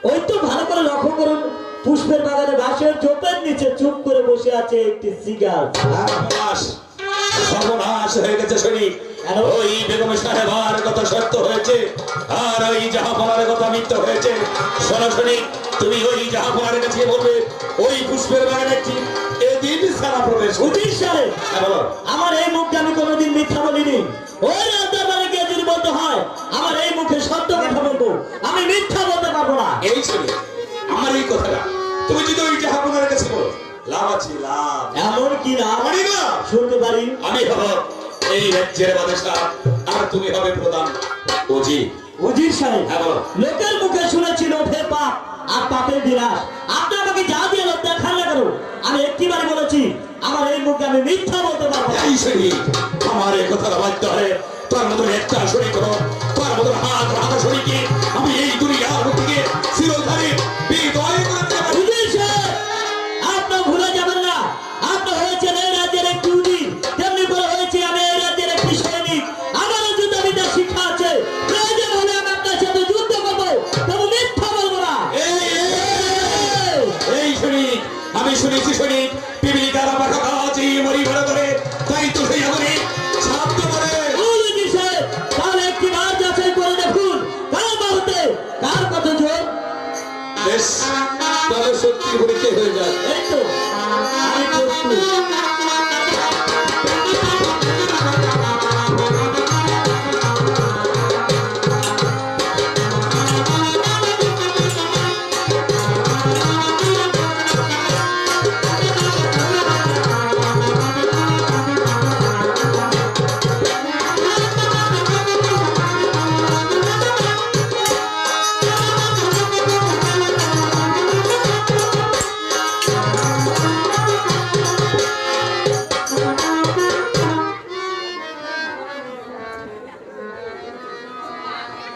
ওই তো ভালো করে লক্ষ্য করুন, পুষ্পের বাগানে ভাসিয়ে চোপের নিচে চুপ করে বসে আছে একটি সিগাল ছানা। সর্বনাশ, সর্বনাশ হয়ে গেছে সৈনিক। কেন? ওই বেগম সাহেবার কথা সত্য হয়েছে, আর ওই জাহাপনার কথা মিথ্যা হয়েছে। শোনো সৈনিক, তুমি ওই জাহাপনার কাছে বলবে ওই পুষ্পের বাগানে একটি এদিন সারা প্রবেশ। উজির সাহেব, হ্যাঁ, বলো। আমার এই মুখে আমি কোনোদিন মিথ্যা বলিনি। ওই রাজার বাড়ি গিয়ে যদি বলতে হয়, আমার এই মুখে সত্য কথা বলবো, আমি মিথ্যা বলতে পারবো না। এই ছেলে, আমার এই কথাটা তুমি যদি ওই জাহাপনার কাছে বলো, লাভ আছে, লাভ। এমন কি না আমি না, শুনতে পারি? আমি হব এই রাজ্যের বাদশাহ, আর তুমি হবে প্রধান ওজি। উজির সাহেব, হ্যাঁ, বলো। লোকের মুখে শুনেছি লোভে পাপ আর পাপের বিনাশ। আপনি আমাকে যা দিয়ে লোক দেখান না কেন, আমি একটিবারে বলেছি আমার এই মুখে আমি মিথ্যা বলতে পারবো না। এই সৈনিক, আমার এই কথাটা বাধ্য হলে তোর মতন একটা শরীর করো, তোর মতন হাত হাতা শরীরকে আমি এই দুনিয়ার থেকে চিরধারে বিদায় করে দিতে পারি। উজির সাহেব, আপনি ভুলে যাবেন না, আপনি হয়েছেন এই রাজ্যের একটি উজির, তেমনি করে হয়েছে আমি এই রাজ্যের একটি সৈনিক। আমারও যুদ্ধবিদ্যা শিক্ষা আছে, প্রয়োজন হলে আমি আপনার সাথে যুদ্ধ করবো, তবু মিথ্যা বলবো না। এই সৈনিক, আমি শুনেছি সৈনিক বিবিকার পাখা কাছে মরি ভরে করে, তাই তো সেই আগুনে ছাপ্ত করে। উজির সাহেব, তাহলে একটি বার যাচাই করে দেখুন কার বাহুতে কার কত জোর। বেশ, তাহলে সত্যি পরীক্ষা হয়ে যায়। এই তো আমি প্রস্তুত।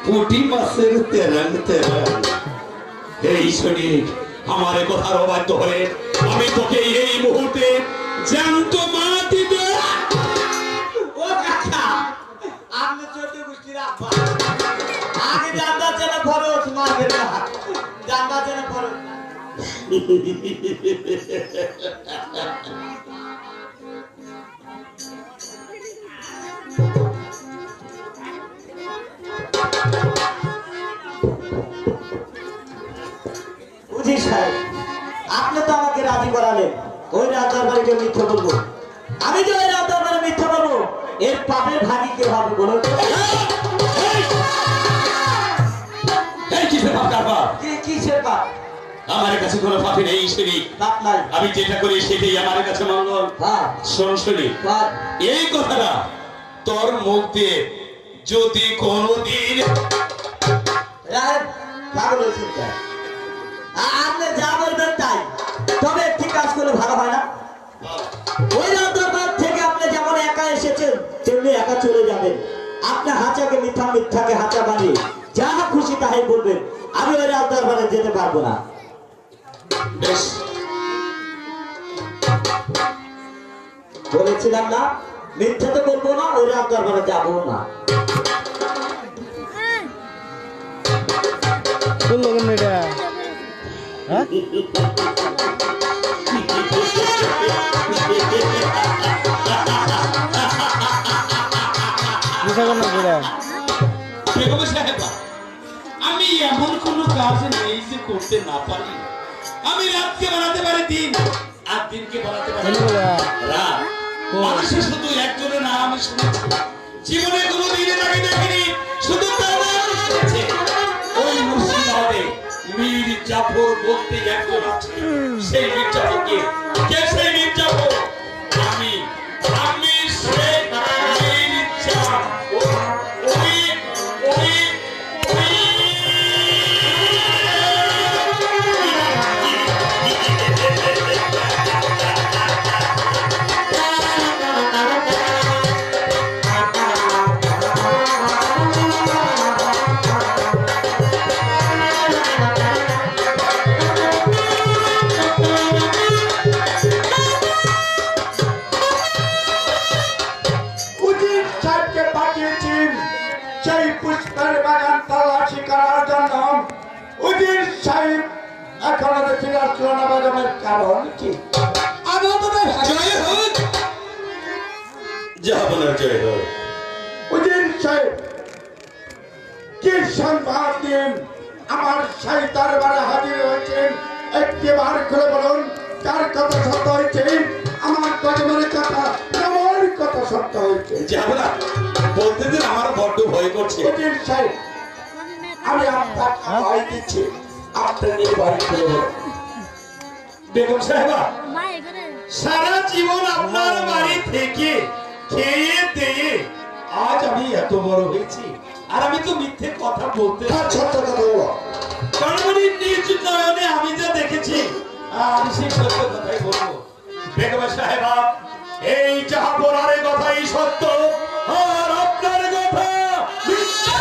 পুঁটি মাছের তেরাং তেরাং। এই সৈনিক, আমার এ কথার অবাধ্য হলে আমি তোকে এই মুহূর্তে জ্যান্ত মাটি দে। ও কাকা, আপনি চোদ্দ গোষ্ঠীর আব্বা, আগে জানবা চেনা ফরজ মারবেন না, জানবা চেনা ফরজ। উজির সাহেব, আপনি তো আমাকে রাজি করালেন ওই রাজার বাড়িকে মিথ্যা বলবো। আমি যে ওই রাজার বাড়ি মিথ্যা বলবো, এর পাপের ভাগি কে হবে বলুন তো? এই কিসের পাপ কার পাপ? কিসের পাপ? আমার কাছে কোনো পাপই নেই সৈনিক, পাপ নাই। আমি যেটা করি সেটাই আমার কাছে মঙ্গল। হ্যাঁ, শোন সৈনিক, পাপ। এই কথাটা তোর মুখ দিয়ে যদি কোনোদিন রাহেব, পাগল হয়েছেন কেন? আপনি যা বলবেন তাই, তবে একটি কাজ করলে ভালো হয় না? ওই রাজদরবার থেকে আপনি যেমন একা এসেছেন তেমনি একা চলে যাবেন। আপনার হাঁচাকে মিথ্যা, মিথ্যাকে হাঁচা বানিয়ে যা খুশি তাই বলবেন। আমি ওই রাজদরবারে যেতে পারবো না। বেশ, বলেছিলাম না, মিথ্যা তো বলবো না, ওই রাজদরবারে যাবো না। শুনলো কেন এটা? হ্যাঁ, মিথ্যা কেন এটা? বেগম সাহেবা, আমি এমন কোনো কাজ নেই যে করতে না পারি। আমি রাতকে বানাতে পারি দিন, আর দিনকে বানাতে পারি রাত। মানুষের শুধু একজনের নাম আমি শুনেছি, জীবনে কোনো দিনে তাকে দেখিনি, শুধু তার নাম শুনেছি। ওই মুর্শিদাবাদে মীর জাফর বলতে একজন আছে। সেই মীর জাফরকে কে? সেই মীর জাফর আমি সেই মীর সাহেব এখনো যে ফিরে আসলো না বেগমের কারণ কি? আমি তো জয় হোক জাহাপনার জয় হোক। উজির সাহেব কি সংবাদ দিন আমার শাহী দরবারে হাজির হয়েছেন, একটিবার খুলে বলুন কার কথা সত্য হয়েছে, আমার বেগমের কথা আমার কথা সত্য হয়েছে? জাহাপনা বলতে দিন, আমার বড্ড ভয় করছে। উজির সাহেব আমি আপনার ভয় দিচ্ছি, আপনি নির্ভয় করে বলুন। বেগম সাহেবা, সারা জীবন আপনার বাড়ি থেকে খেয়ে দিয়ে আজ আমি এত বড় হয়েছি, আর আমি তো মিথ্যে কথা বলতে তার সত্য কথা বলো। কারণ আমি নিজ নয়নে আমি যা দেখেছি আমি সেই সত্য কথাই বলবো। বেগম সাহেবা, এই জাহাপনার কথাই সত্য, আর আপনার কথা মিথ্যা।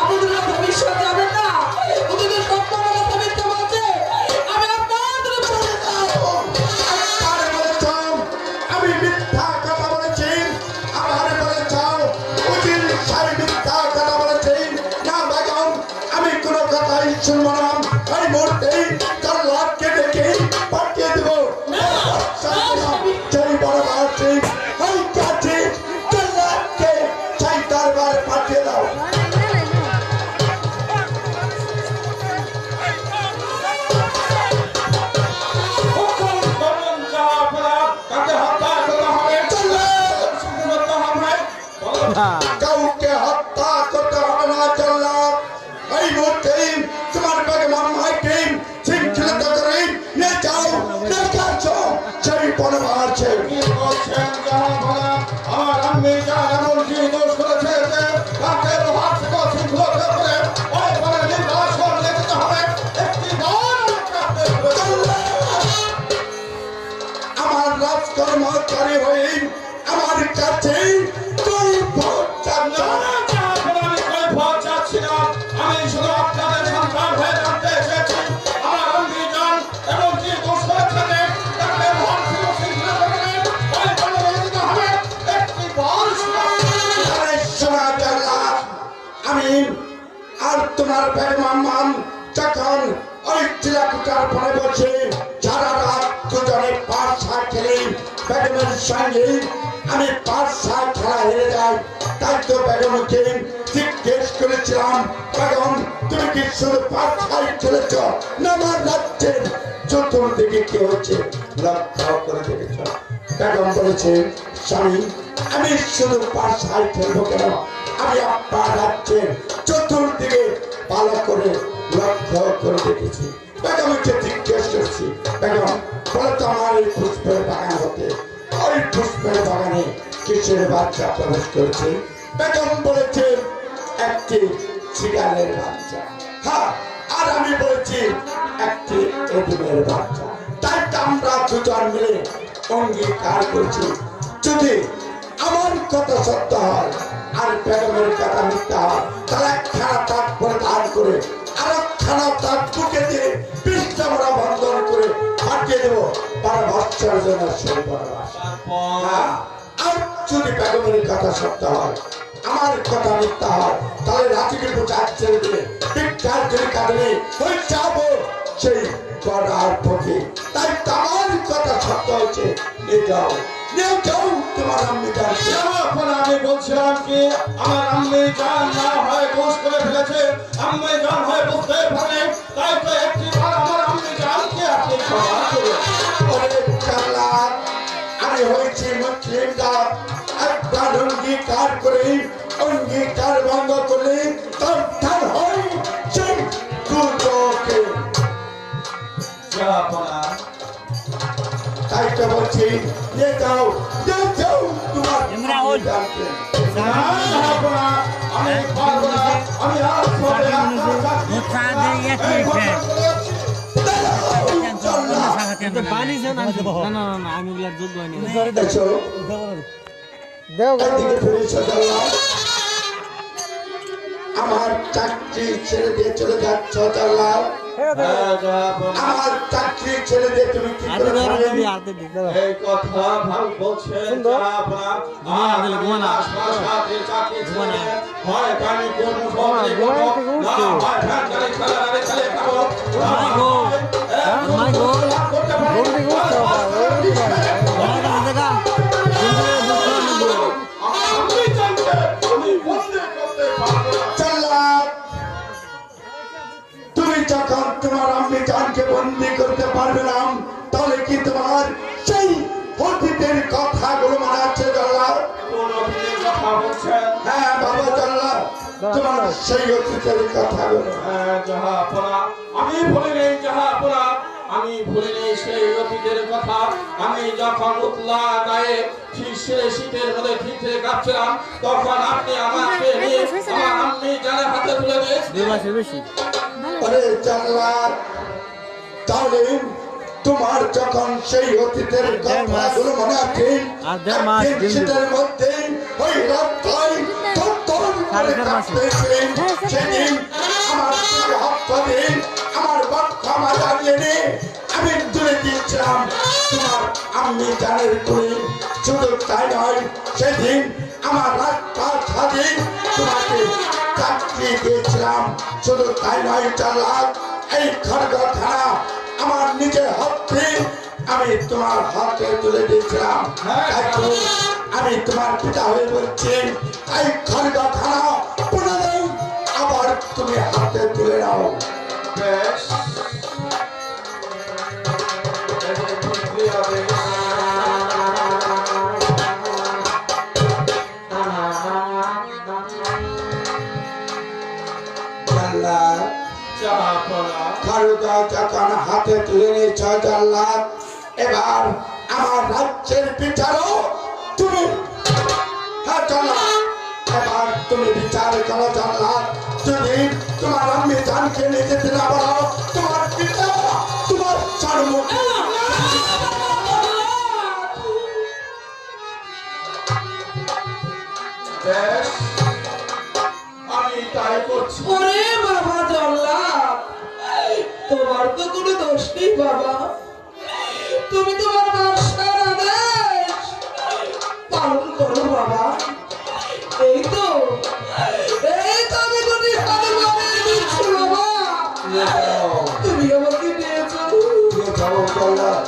আপনাদের কথা বিশ্বাস যাবেন না, ওদের সব কথা মিথ্যা বলছে। আমি আপনাদের চলে যাবো। আমার বলেছাও আমি মিথ্যা কথা বলেছি, আমার বলেছাও উজির সাহেব মিথ্যা কথা বলেছি। না বেগম, আমি কোনো কথাই শুনবো না, এই মুহূর্তেই তার লাভকে ডেকে পাঠিয়ে দেবো। সেই বড় বাড়ছি এই কাছে তার লাভকে সেই দরবারে পাঠিয়ে দাও। হুকুম করুন জাহাপনা, তাকে হত্যা করা হবে। শুধুমাত্র হবে বলো। কাউকে হত্যা করতে হবে না জল্লাদ, এই মুহূর্তেই তোমার বেগম আম্মাকে শৃঙ্খলিত করে নিয়ে যাও, দেখাচ্ছ সেই বনবাসে। কি বলছেন জাহাপনা? আমার আম্মি জান এমন কি দোষ করেছে যে তাকে হাত থেকে শৃঙ্খলিত করে ওই বনে নির্বাসন যেতে হবে? একটি বার আমার রাজকর্মচারী হয়ে আমার কাছে তুই ভোট চাচ্ছ। আমি শুধু আপনাদের সন্তান হয়ে জানতে এসেছি আমার আম্মি জান এবং কি দোষ করেছে যে তাকে হাত থেকে শৃঙ্খলিত করে ওই বনে যেতে হবে? একটি বার আরে শোনা জল্লাদ, আমি আর তোমার বেগম আম্মাম যখন ওই চিলাকুটার পরে বসে সারা রাত দুজনে পাশা খেলে বেগমের সঙ্গে আমি পাশা খেলা হেরে যাই, তাই তো বেগমকে জিজ্ঞেস করেছিলাম, বেগম তুমি কি শুধু পাশাই খেলেছ না আমার রাজ্যের চতুর্দিকে কি হচ্ছে লক্ষ্য করে দেখেছ? বেগম বলেছে, স্বামী আমি শুধু পাশাই খেলবো কেন, আমি আপনার রাজ্যের চতুর্দিকে ভালো করে লক্ষ্য করে দেখেছি। বেগমকে জিজ্ঞেস করছি, বেগম বলে তো আমার এই পুষ্পের বাগান হতে ওই পুষ্পের বাগানে কিসের বাচ্চা প্রবেশ করেছে? বেগম বলেছে একটি শিয়ালের বাচ্চা। হ্যাঁ, আর আমি বলেছি একটি এডিমের বাচ্চা। তাই তো আমরা দুজন মিলে অঙ্গীকার করেছি যদি আমার কথা সত্য হয় আর বেগমের কথা মিথ্যা হয়, তারা একখানা তাক পরিধান করে আর একখানা তাক বুকে দিয়ে পৃষ্ঠামরা বন্ধন করে পাঠিয়ে দেবো 12 বছরের জন্য সেই বনবাস। হ্যাঁ, আর যদি বেগমের কথা সত্য হয় আমার কথা মিথ্যা হয়, তাহলে রাতিকে বোঝার ছেড়ে দিয়ে ভিক্ষার যদি কাটলে ওই যাবো সেই গড়ার পথে। তাই আমার কথা সত্য হচ্ছে, নিয়ে যাও তোমার আম্মি জানছে। আমি বলছিলাম কি আমার আম্মি জান না হয় দোষ করে ফেলেছে, আম্মি জান হয় বুঝতে পারে, তাই তো একটি বার আমার আম্মি জানকে আপনি ক্ষমা করুন। অনেক চালাক, আমি হয়েছি মুসলিম জাত, একবার অঙ্গীকার করে অঙ্গীকার ভঙ্গ করলে তার ধান হয় সেই দুটোকে। জাহাপনা, তাই তো বলছি নিয়ে যাও তোমার আম্মি জানছে। না জাহাপনা, আমি পারবো না, আমি আর সবে আপনার সাথে এই ঘটনা করেছি। পানি না না না আমি ওগুলার যোগ্য হয়নি দেখছো একদিকে ফিরে এসে গেলাম। আমার চাকরি ছেড়ে দিয়ে চলে যাচ্ছ জাল্লাদ? হ্যাঁ জাহাপনা, আমার চাকরি ছেড়ে দিয়ে তুমি কি করে পারলে? এই কথা ভালো বলছেন জাহাপনা। আর সাথে চাকরি ছেড়ে হয় পানি করবো, সবজি করবো, না হয় ভ্যান গাড়ি খেলে খাবো, না হয় করতে পারি। আমি জানতে আমি বলতে করতে পারবো না। জাল্লাদ, তুমি যখন তোমার আম্মি জানকে বন্দি করতে পারবে না, তাহলে কি তোমার সেই অতীতের কথাগুলো মনে আছে জাল্লাদ? কোন অতীতের কথা বলছেন? হ্যাঁ বাবা জাল্লাদ, তোমার সেই অতীতের কথাগুলো। হ্যাঁ জাহাপনা, আমি ভুলি নেই জাহাপনা, আমি ভুলি নেই সেই অতীতের কথা। আমি যখন উতলা গায়ে শীতের মধ্যে ঠিকরে কাঁপছিলাম, তখন আপনি আমাকে নিয়ে আমার আম্মি জানে হাতে তুলে দিয়েছিলেন। আরে জাল্লাদ, তাহলে তোমার যখন সেই অতীতের কথাগুলো মনে আছে, একদিন শীতের মধ্যে ওই রাস্তায় থরথর করে কাঁপতেছিলেন, সেদিন আমার দিকে হাত ধরে আমার বক্ষ আমার দাঁড়িয়ে নে আমি তুলে দিয়েছিলাম তোমার আম্মি জানের তুলে। শুধু তাই নয়, সেদিন আমার রাস্তা ছাদে তোমাকে চাকরি দিয়েছিলাম। শুধু তাই নয় জাল্লাদ, এই খড়গখানা আমার নিজের হাতে আমি তোমার হাতে তুলে দিয়েছিলাম। তাই তো আমি তোমার পিতা হয়ে বলছি, এই খড়গখানা পুনরায় আবার তুমি হাতে তুলে নাও। বেশ, জাল্লাদ, জাহাপনা, খড়গ যখন হাতে তুলে নিয়েছ জাল্লাদ, এবার আমার রাজ্যের বিচারও তুমি, হ্যাঁ জাল্লাদ, এবার তুমি বিচার করো জাল্লাদ। যদি তোমার আম্মি জানকে নিয়ে যেতে না পারো, তোমার পিতা তোমার সম্মুখে বেশ, আমি তাই করছি। ওরে বাবা জল্লাদ, তোমার তো কোনো দোষ নেই বাবা, তুমি তোমার বাদশার আদেশ পালন করো বাবা। এই তো আমি তুমি হাতে বানিয়ে দিচ্ছি বাবা, তুমি আমাকে দিয়েছো। যাবো জাল্লাদ।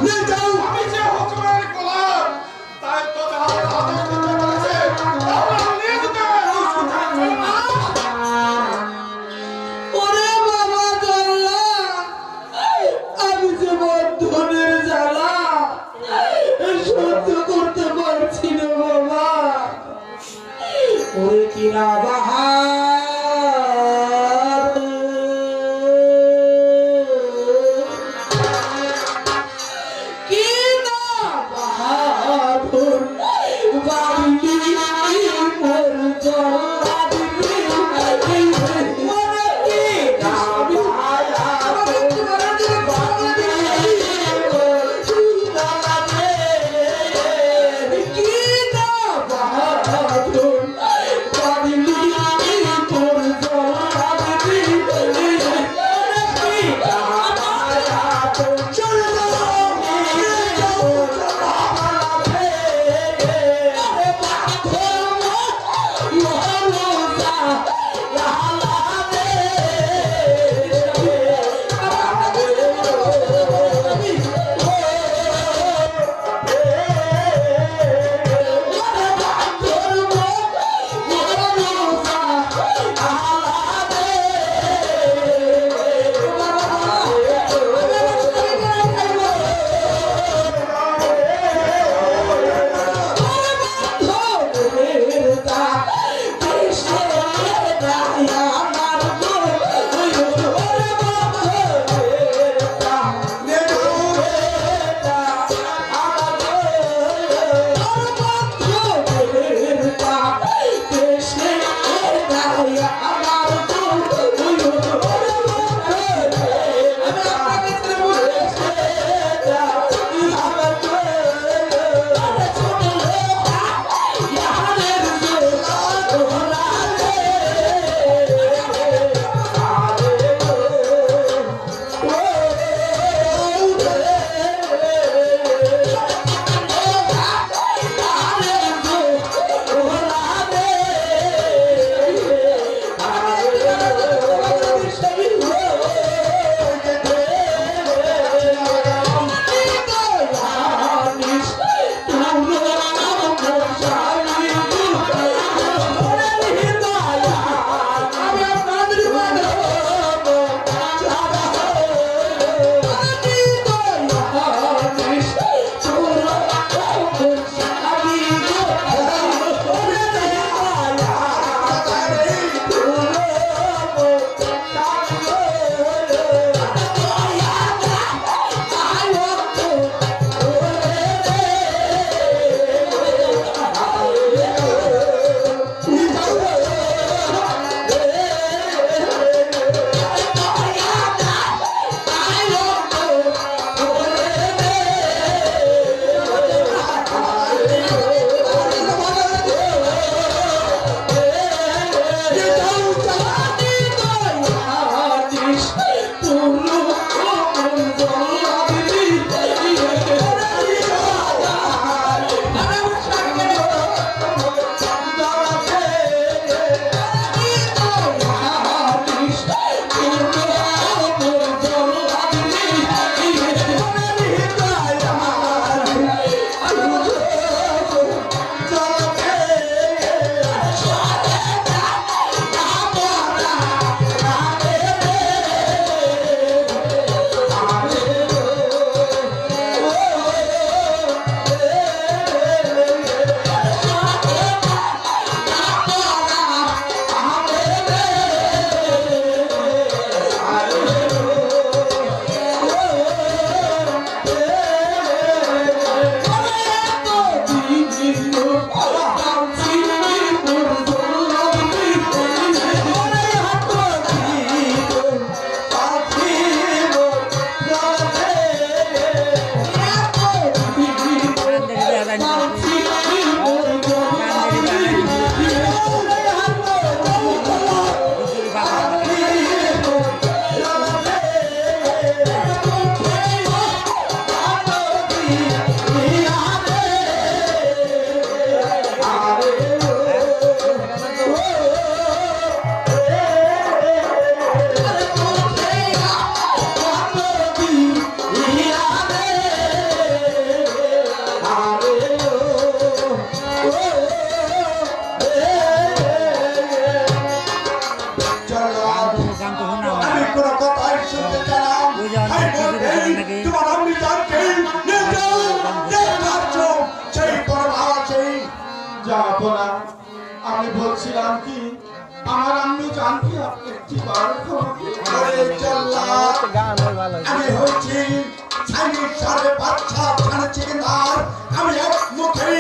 নিয়ে যাও। আমি যে হুকুমের গোলাম, তাই তো জাহাপনা আদেশ দিতে পেরেছে, তাহলে নিয়ে যেতে হবে। ওরে বাবা জল্লাদ, আমি যে বন্ধনের জ্বালা সহ্য করতে পারছি না বাবা। ওরে কিনা বাহার, কি আমি আপনার জীবন করে চললাম গান ভালো আমি হচ্ছি চাইনিজ সারে বাচ্চা ছানা চিকেনদার আমি এক মুখে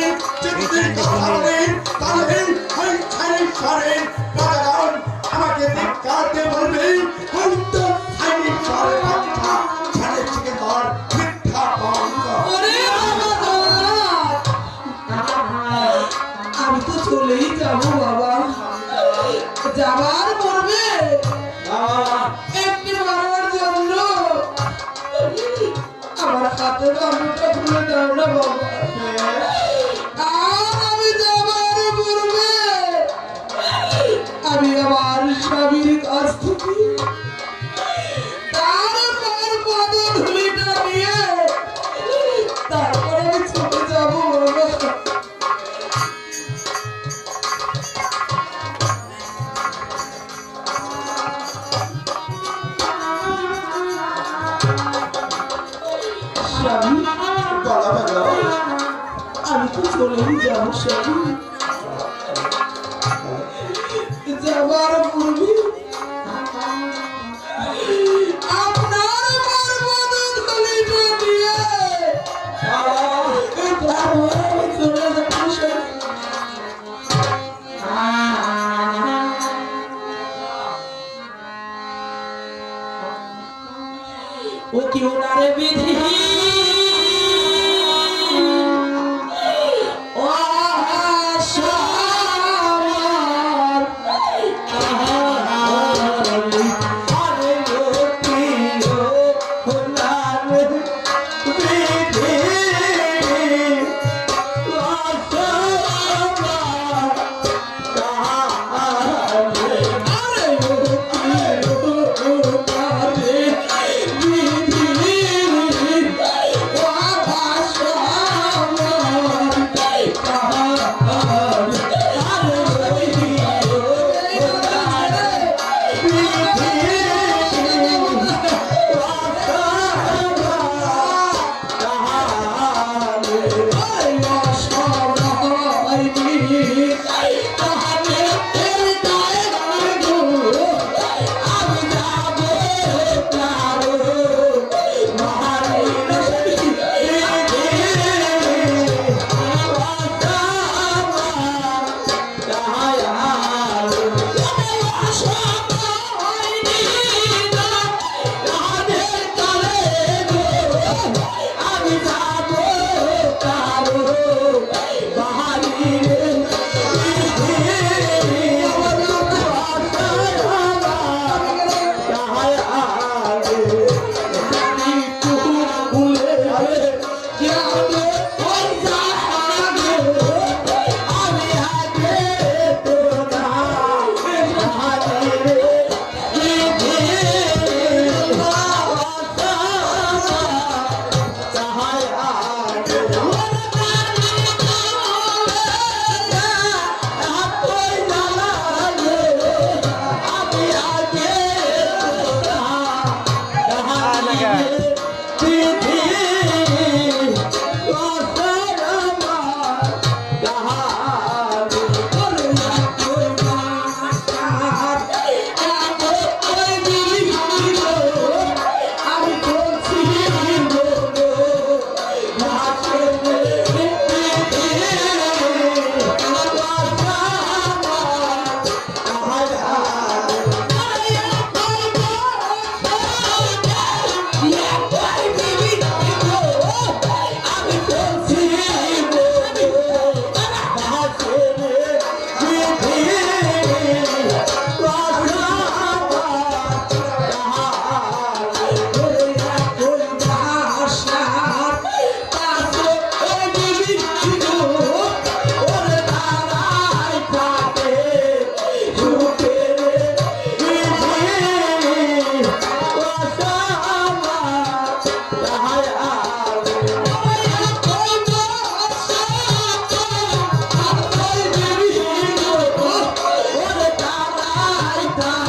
চিত্তি কথা বলি তাহলে ওই চাইনিজ সারে বাজার আমাকে দেখাতে বলবে আমি তো চাইনিজ সারে বাচ্চা ছানা চিকেনদার মিথ্যা বন্ধ ওরে বাবা জগন্নাথ, আমি তো চলেই যাবো বাবা, যাবার পড়বে একটি মারার জন্য আমার হাতে বাবুটা খুলে দাও না বাবা। আর আমি যাবার পড়বে আমি আমার স্বামীর কাছ থেকে তারপর পদধূলিটা নিয়ে তারপর আমি চলে যাবো বাবা। স্বামী, বলা বেগম আমি তো চলেই যাবো স্বামী, যাবার পূর্বে আপনার পদধূলিটা নিয়ে তারপর আমি চলে যাবো স্বামী। ও কি ওনারে বিধি ও আশা আরে ও প্রিয় ওনারে বিধি ও আশা আরে ও প্রিয় ওনারে Bye.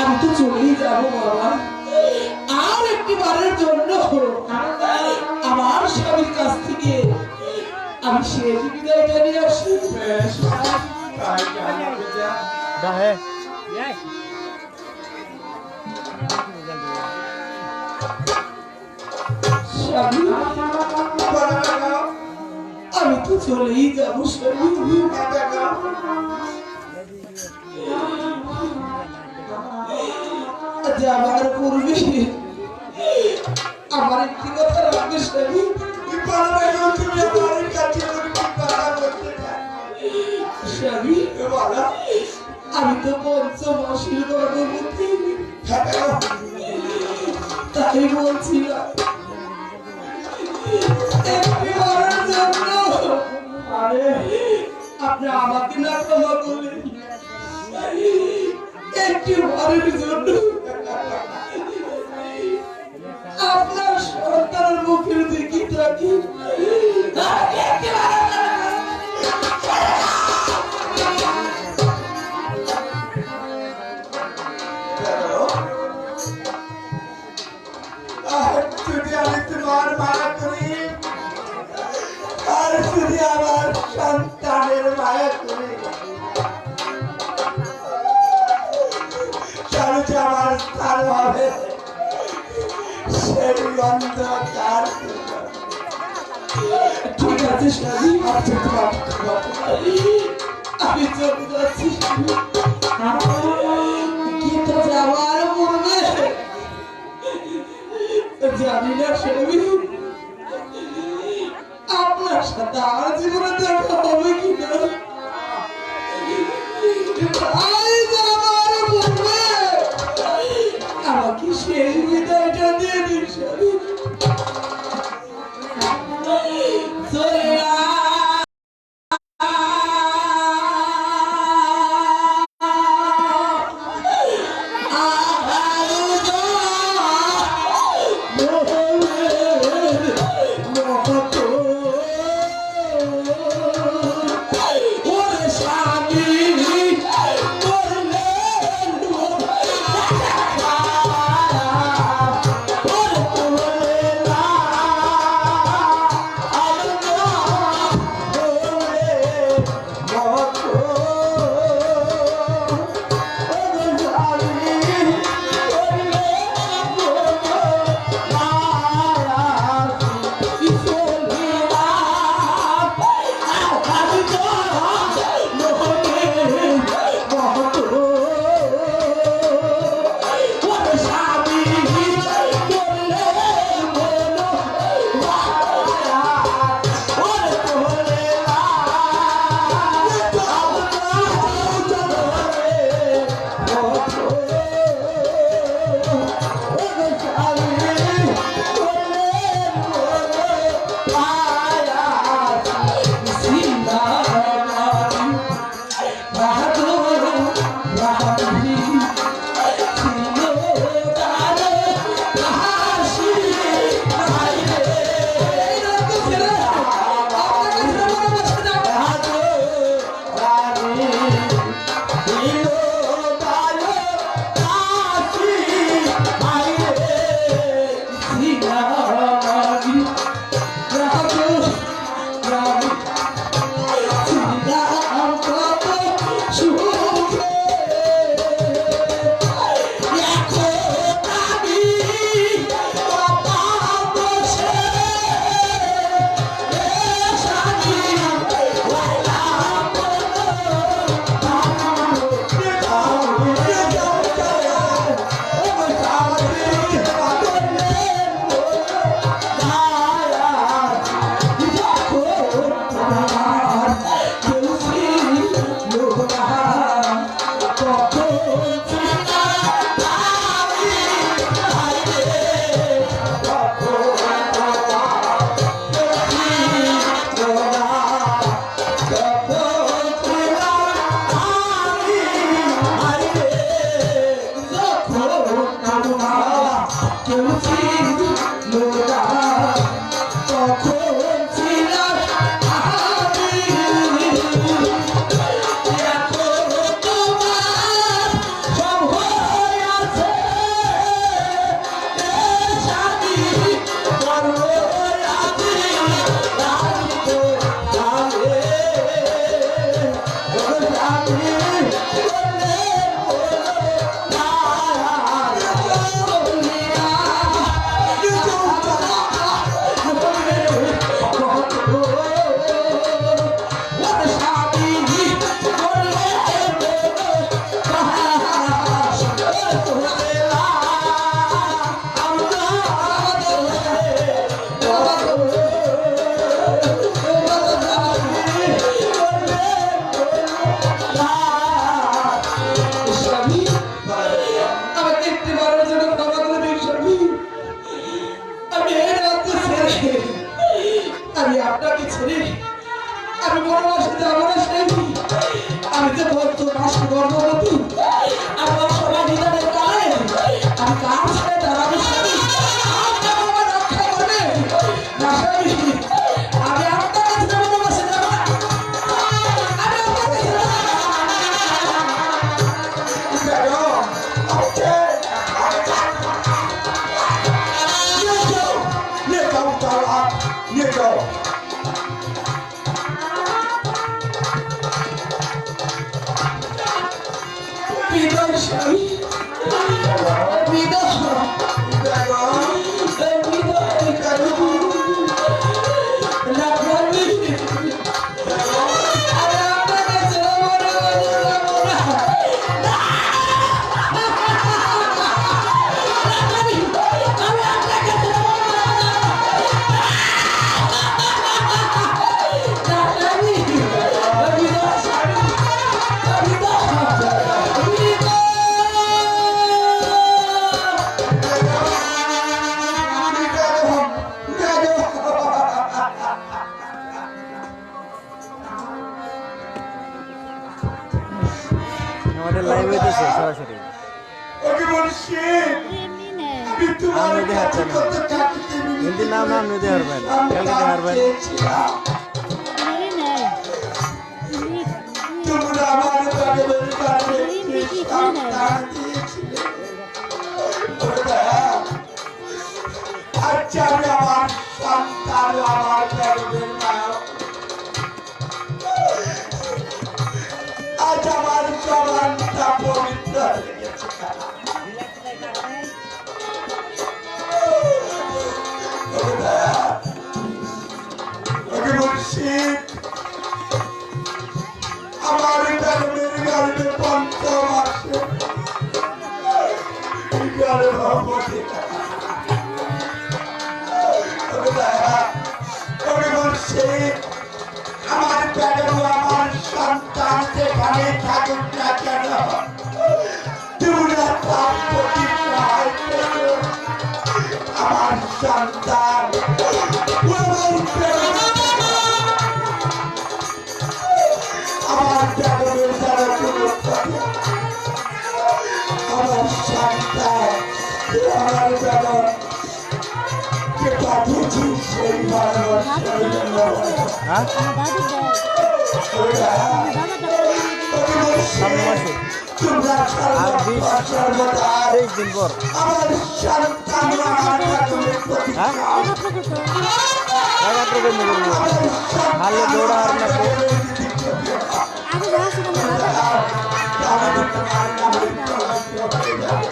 আমি তো চলেই যাবো বাবা, আর একটি বারের জন্য আমার স্বামীর কাছ থেকে আমি শেষ বিদায়টা নিয়ে আসি। স্বামী, আমি তো চলেই যাবো স্বামী। যাবার পূর্বে আমার একটি কথা রাখবে স্বামী। স্বামী, আমি তো পঞ্চমাসের গর্ভবতী, তাই বলছিলাম একটি বারের জন্য আপনি আমাকে না ক্ষমা করলেন, একটি বারের জন্য আপনার সন্তানের মুখের দিকে তাকি যদি আমি তোমার মায়া করি, আর যদি আমার সন্তানের মায়া করি, তাহলে যে আমার স্থান হবে সেই অন্ধকার। ঠিক আছে স্বামী, আমি চলে যাচ্ছি, কিন্তু যাওয়ার পূর্বে জানি না স্বামী আপনার সাথে আর জীবনে দেখা হবে কিনা। তাই যাওয়ার পূর্বে আমাকে শেষ বিদায়টা দিয়ে দিন স্বামী। ওরে স্বামী, ওরে আমি আপনাকে ছেড়ে আমি বনবাসে যাব না স্বামী। আমি যে বলতো মাস গর্ভবতী আমার সবাই নিদানের কালে আমি কার ছেড়ে দাঁড়াবো স্বামী? আপনি আমার রক্ষা করবেন না স্বামী। আমি আপনার কাছে বনবাসে যাব না। আমি আপনার কাছে যাব না। নিয়ে যাও বিদায় স্বামী, বিদায় না স্বামী। আমি আপনাকে ছেড়ে যাব না। আমাদের লাইভ হইতেছে সরাসরি। ওকে বলছি আমি তোমার আমি দেখাচ্ছি না। কত কাটতে হিন্দি নাম নাম নিতে পারবেন, কালকে হারবেন। তোমরা আমার পাগলের কাছে সন্তান দিয়েছিলে। আচ্ছা আমি আমার সন্তান আমার গর্বের মা। আজ আমার জবানটা পবিত্র হয়ে গেছে। ওকে বলছি আমার গর্বের গর্বে পঞ্চম আসে গর্ভবতী। ওকে বলছি আমার প্যাডেও আমার সন্তান যেখানে থাকুক না কেন তোমরা তার প্রতিক্রিয়ায় পেলো আমার সন্তান আমার প্যাডের দ্বারা কোনো কথা আমার সন্তান আমার দ্বারা কে পাঠিয়েছি সেই ভালোবাসার জন্য। হ্যাঁ সামনে মাসে আর 23 দিন পর। আমার সন্তান আমার প্যাডের প্রতি হ্যাঁ এগাত্র দিন হারলে দৌড়া আর না আমার নামের কলঙ্ক হয়ে যাবে।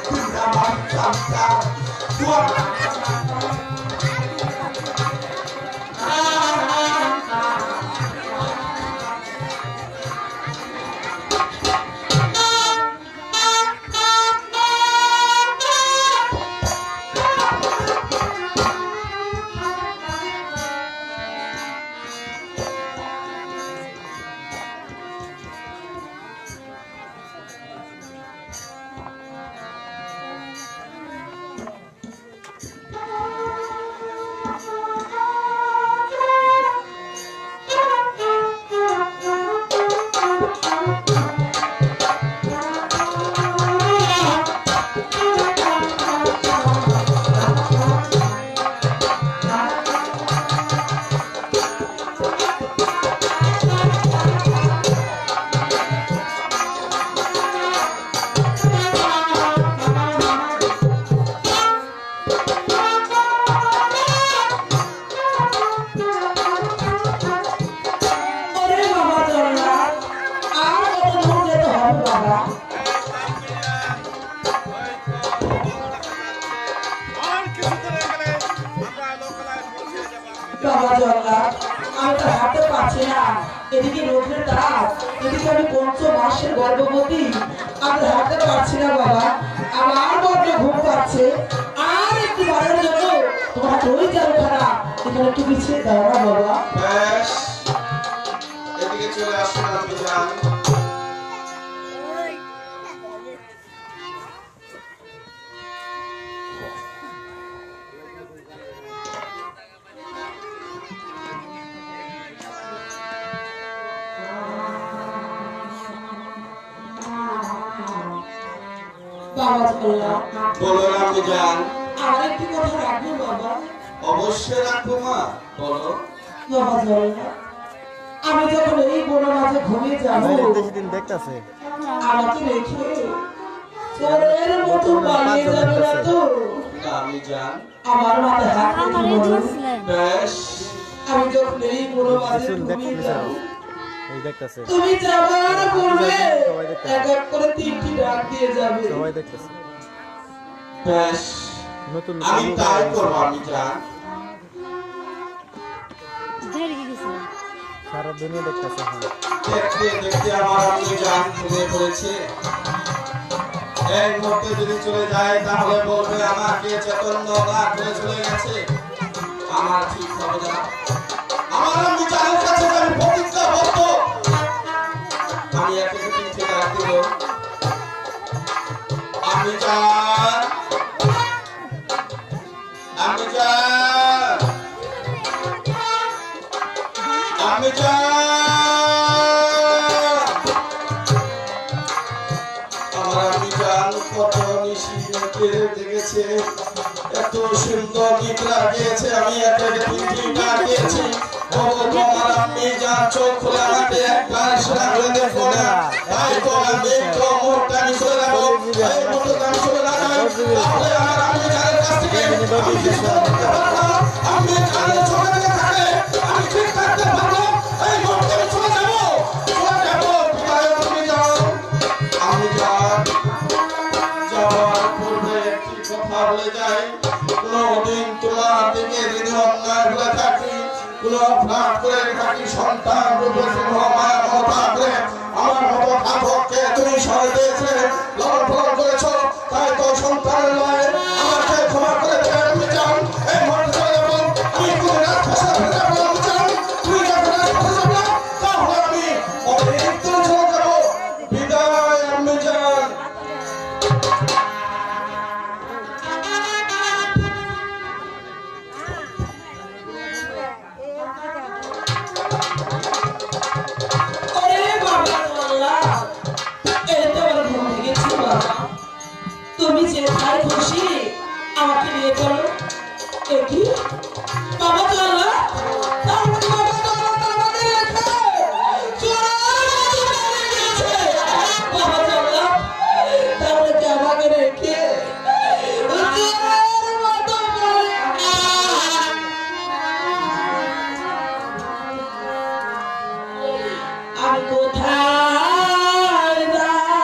তুই আমার সন্তান, তুই আমার ওরে বাবা জল্লাদ, আর কত দূর যেতে হবে বাবা? বাবা জল্লাদ, আমি তো হাঁটতে পারছি না। এদিকে রোগের তাপ, এদিকে আমি 5 মাসের গর্ভবতী। আমি হাঁটতে পারছি না বাবা, আমার বড্ড ঘুম পাচ্ছে। আর একটু বাড়ার জন্য তোমার ওই জালখানা এখানে একটু বিছিয়ে দাও না বাবা। বেশ, এদিকে চলে আসুন আপনি যান। বাবা জল্লাদ, বলুন আপনি যান। আর একটি কথা রাখবো বাবা। অবশ্যই রাখবো মা, বলো। বাবা জল্লাদ, আমি যখন এই বনের মাঝে ঘুমিয়ে যাবো, সেদিন দেখতেছে আমাকে রেখে চোরের মতো পালিয়ে যাবে না তো? আপনি যান। আমার মাথায় হাত রেখে বলুন, বেশ, আমি যখন এই বনের মাঝে ঘুমিয়ে যাবো, এই দেখতেছে তুমি যাবার পূর্বে এক এক করে 3টি ডাক দিয়ে যাবে। সবাই দেখতেছে বেশ, নতুন আমি তাই করবো। আমি যান। সারা দুনিয়া দেখতেছে দেখতে দেখতে আমার আপনি যান ঘুমিয়ে পড়েছে। এই মুহূর্তে যদি চলে যায় তাহলে বলবে আমাকে চৈতন্য না করে চলে গেছে। আমার ঠিক হবে না। আমার আমি জানার কাছে আমি প্রতিজ্ঞাবদ্ধ। আমি একে তিনটে ডাক দিব। আমি যান, আমি যান, আমি যান। আমার আমি যান কত নিশিকে দেখেছে, এত সুন্দর গীত লাগিয়েছে। আমি একে তিনটি গান গিয়েছি। আমার আমি যান চোখ খুলে আমাকে একবার শোনা করে দেখো না। তাই তো আমি একটু মুহূর্তে আমি চলে যাবো। এই মুহূর্তে আমি চলে যাবো। তাহলে আমার আমি জানের কাছ থেকে আমি কিছু করতে পারবো না। আমি জানের চলে গেলে থাকে আমি ঠিক থাকতে পারবো। এই মুহূর্তে আমি চলে যাবো, চলে যাবো। বিদায় তুমি যাও, আমি যান। যাওয়ার পূর্বে একটি কথা বলে যাই, কোনদিন তোমার দিকে যদি অন্যায় বলে থাকি, কোন অপরাধ করে থাকি, সন্তান রূপে স্নেহ মায়া মমতা করে আমার মতো খাপকে তুমি সরে দিয়েছে, লালন পালন করেছো, তাই তো সন্তানের নয় আমাকে ক্ষমা করে দেবে। আমি চান এই মুহূর্তে চলে যাবো। আমি কোনো রাত ফসা ফেলে যাবো। আমি চান তুমি যখন রাত ফসা যাবো তাহলে আমি অনেক দূরে চলে যাবো। বিদায়, আমি চান। ওরে বাবা জল্লাদ, এই তো আমার ঘুম ভেঙেছে বাবা। তুমি যেথায় খুশি আমাকে নিয়ে চলো। এ কি বাবা জল্লাদ, তাহলে বাবা জল্লাদ আমাকে রেখে চোরের মতো পালিয়ে গেছে। বাবা জল্লাদ, তাহলে কি আমাকে রেখে চোরের মতো পালিয়ে আমি কোথায় যাই?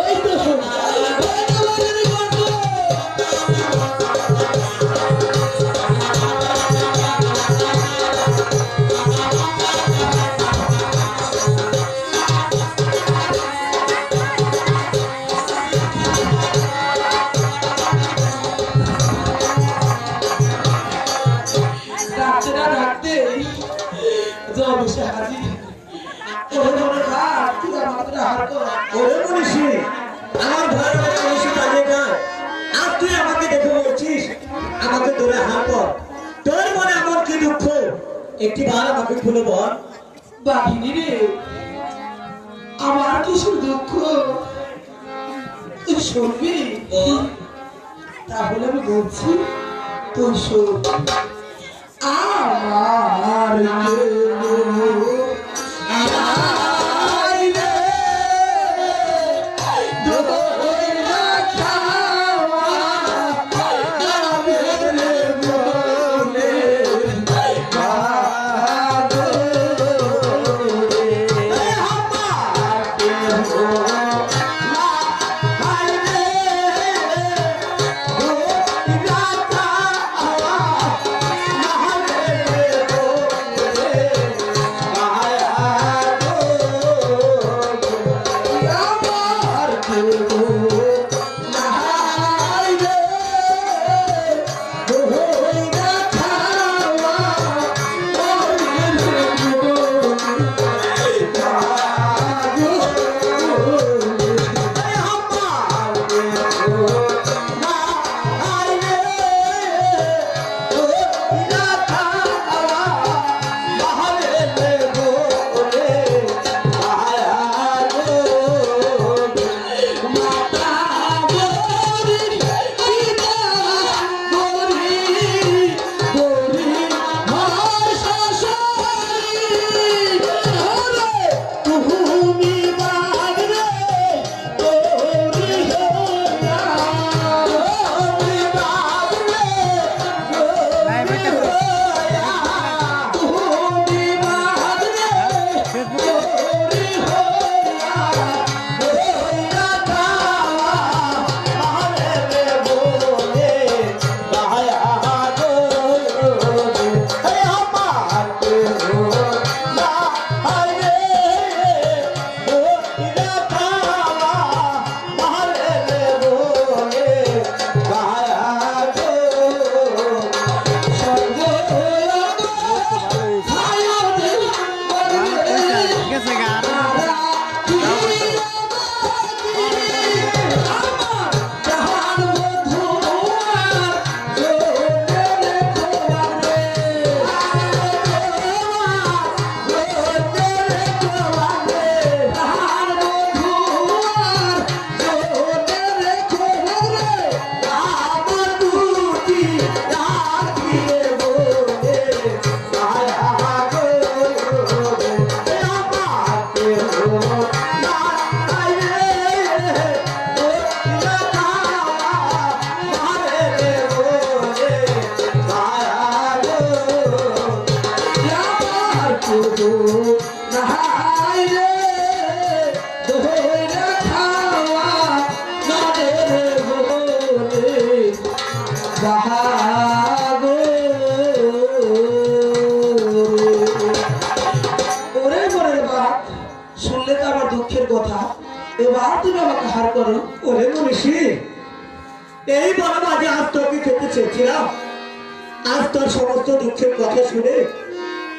ওই তো ডাকতে না ডাকতে জবে সে হাজির। ওরে ওরে ভাত, তুই আমাদের আহার কর। ওরে মনীষী, আমার ভয় মনীষী কাজে গান। আর তুই আমাকে দেখে বলছিস আমাকে ধরে হাত কর। তোর মনে এমন কি দুঃখ একটি বার আমাকে খুলে বল। বাঘিনী রে, আমার কিসের দুঃখ তুই শুনবি? তাহলে আমি বলছি তুই শোন। আমার শুনলে তো আমার দুঃখের কথা, এবার তুমি আমাকে হার করো। ওরে মনীষী, এই বড় বাজে আজ তোকে খেতে চেয়েছিলাম। আজ তোর সমস্ত দুঃখের কথা শুনে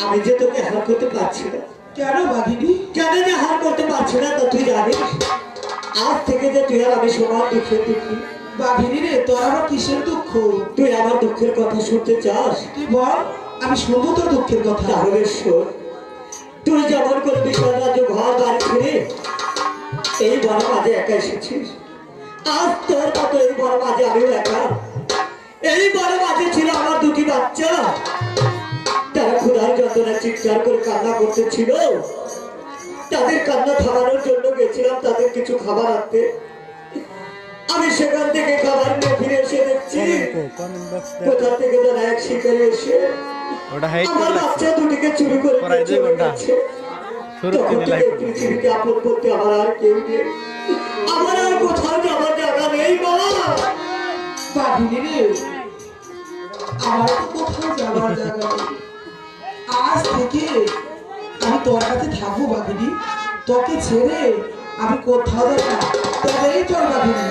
আমি যে তোকে হার করতে পারছি না। কেন বাঘিনী? কেন যে হার করতে পারছি না তা তুই জানিস? আজ থেকে যে তুই আর আমি সমান দুঃখের দুঃখী। বাঘিনী রে, তোর আমার কিসের দুঃখ? তুই আমার দুঃখের কথা শুনতে চাস? তুই বল, আমি শুনবো তোর দুঃখের কথা। তাহলে শোন, তুই যেমন করে বিশাল রাজ্য ঘর বাড়ি ছেড়ে এই বড় মাঝে একা এসেছিস, আজ তোর মতো এই বড় মাঝে আমিও একা। এই বড় মাঝে ছিল আমার দুটি বাচ্চা, তারা ক্ষুধার যন্ত্রণায় চিৎকার করে কান্না করতেছিল। তাদের কান্না থামানোর জন্য গেছিলাম তাদের কিছু খাবার আনতে। আমি সেখান থেকে খাবার নিয়ে ফিরে এসে দেখছি কোথা থেকে যেন এক শিকারি এসে ওটা হাইট আমার বাচ্চা দুটিকে চুরি করে নিয়ে চলে গেছে। তখন থেকে পৃথিবীতে আপন করতে আমার আর কেউ নেই, আমার আর কোথাও যাওয়ার জায়গা নেই মা। বাঘিনী রে, আমার তো কোথাও যাওয়ার জায়গা নেই। আজ থেকে আমি তোর কাছে থাকবো বাঘিনী, তোকে ছেড়ে আমি কোথাও যাব না, তবেই চল বাঘিনী।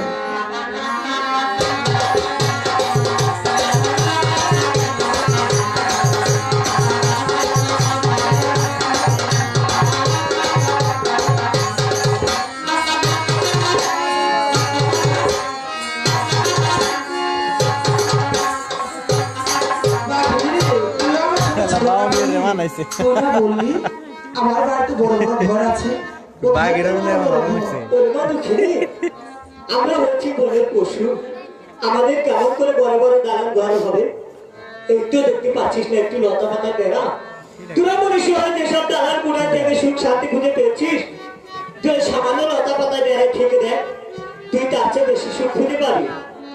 বাঘিনী রে, তুই আমার সাথে ছিল বাবা বাঘিনী। মেরে মানাইছে। তোরা বললি আমার বাড়িতে বড় বড় ঘর আছে, বাঘেরা মিলে আমার হয়েছে। ওরে মা দুঃখিনী, আমরা হচ্ছি বনের পশু, আমাদের কেমন করে বড় বড় দালান ঘর হবে? একটু দেখতে পাচ্ছিস না একটু লতা পাতা বেড়া? তোরা মনীষী হয় যেসব দালান কোনায় দেবে সুখ শান্তি খুঁজে পেয়েছিস, তুই সামান্য লতা পাতা বেড়ায় থেকে দেখ, তুই তার চেয়ে বেশি সুখ খুঁজে পাবি।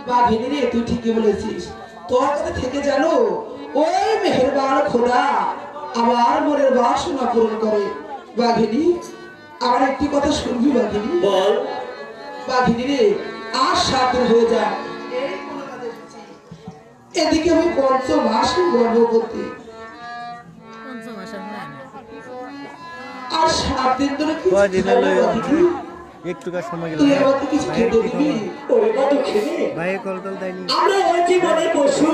বাঘিনী রে, তুই ঠিকই বলেছিস। তোর কাছে থেকে জানো ওই মেহেরবান খোদা আমার মনের বাসনা পূরণ করে। বাঘিনী, আমার একটি কথা শুনবি বাঘিনী? বল। বাঘিনী রে, আর 7 দিন হয়ে যায় এই কলকাতা এসেছি। এদিকে আমি 5 মাস গর্ভবতী, আর 7 দিন ধরে কিছু কয়দিন খাই না হলো? বাঘিনী। একটু কাজ সময় গেল। তুই আমাকে কিছু খেতে দিবি? ওরে মা দুঃখিনী, ভাই কল টল দেয়নি। আমরা হচ্ছি বনের পশু,